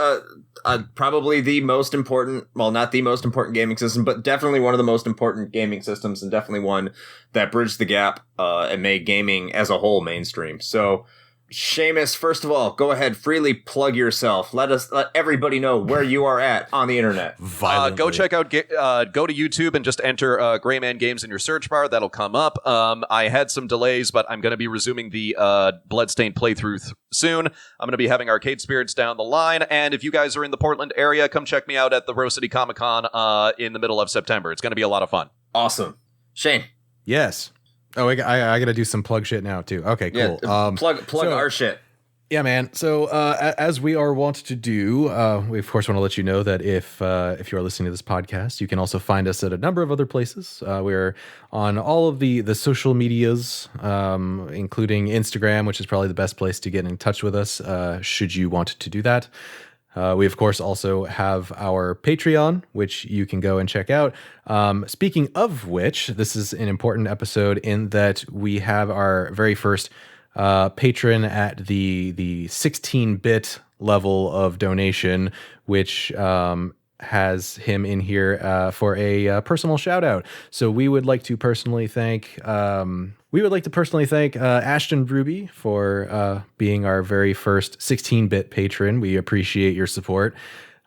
probably the most important, well, not the most important gaming system, but definitely one of the most important gaming systems, and definitely one that bridged the gap and made gaming as a whole mainstream. So, Seamus, first of all, go ahead, freely plug yourself. Let everybody know where you are at on the internet. Go check out, go to YouTube and just enter Gray Man Games in your search bar. That'll come up. I had some delays, but I'm going to be resuming the Bloodstained playthrough soon. I'm going to be having Arcade Spirits down the line. And if you guys are in the Portland area, come check me out at the Rose City Comic Con in the middle of September. It's going to be a lot of fun. Awesome. Shane. Yes. Oh, I got to do some plug shit now, too. Okay, cool. Yeah, plug our shit. Yeah, man. So as we are wont to do, we of course want to let you know that if you are listening to this podcast, you can also find us at a number of other places. We're on all of the social medias, including Instagram, which is probably the best place to get in touch with us, should you want to do that. We, of course, also have our Patreon, which you can go and check out. Speaking of which, this is an important episode in that we have our very first patron at the 16-bit level of donation, which has him in here for a personal shout out. So we would like to personally thank Ashton Ruby for being our very first 16-bit patron. We appreciate your support.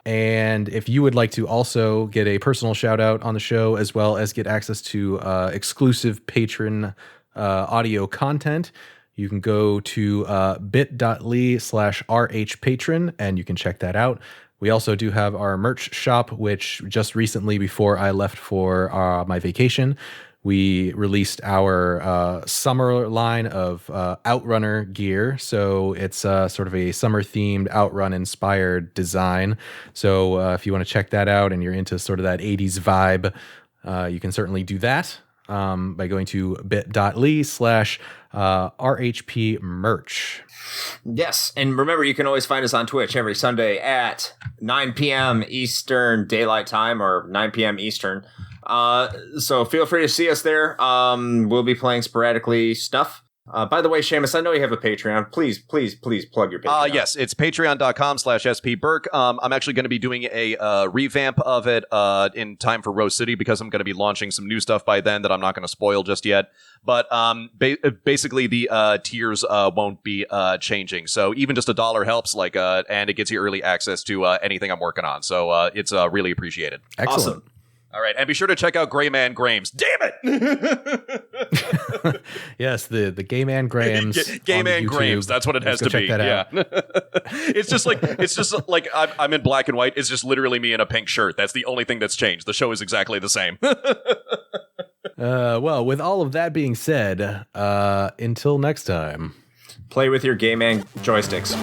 And if you would like to also get a personal shout out on the show, as well as get access to exclusive patron audio content, you can go to bit.ly/rhpatron and you can check that out. We also do have our merch shop, which just recently, before I left for my vacation, we released our summer line of Outrunner gear. So it's sort of a summer-themed Outrun-inspired design. So if you want to check that out and you're into sort of that 80s vibe, you can certainly do that by going to bit.ly/RHP merch. Yes, and remember, you can always find us on Twitch every Sunday at 9 p.m. Eastern Daylight Time, or 9 p.m. Eastern. So feel free to see us there. We'll be playing sporadically stuff. By the way, Seamus, I know you have a Patreon. Please plug your Patreon. Yes, it's patreon.com/spburke. I'm actually going to be doing a revamp of it in time for Rose City, because I'm going to be launching some new stuff by then that I'm not going to spoil just yet. But basically, the tiers won't be changing. So even just $1 helps, and it gets you early access to anything I'm working on. So it's really appreciated. Excellent. Awesome. All right, and be sure to check out Gray Man Graham's. Damn it! Yes, the Gay Man Graham's. Gay Man Graham's. That's what it has to be. Yeah. It's just like I'm in black and white. It's just literally me in a pink shirt. That's the only thing that's changed. The show is exactly the same. Well, with all of that being said, until next time, Play with your Gay Man joysticks.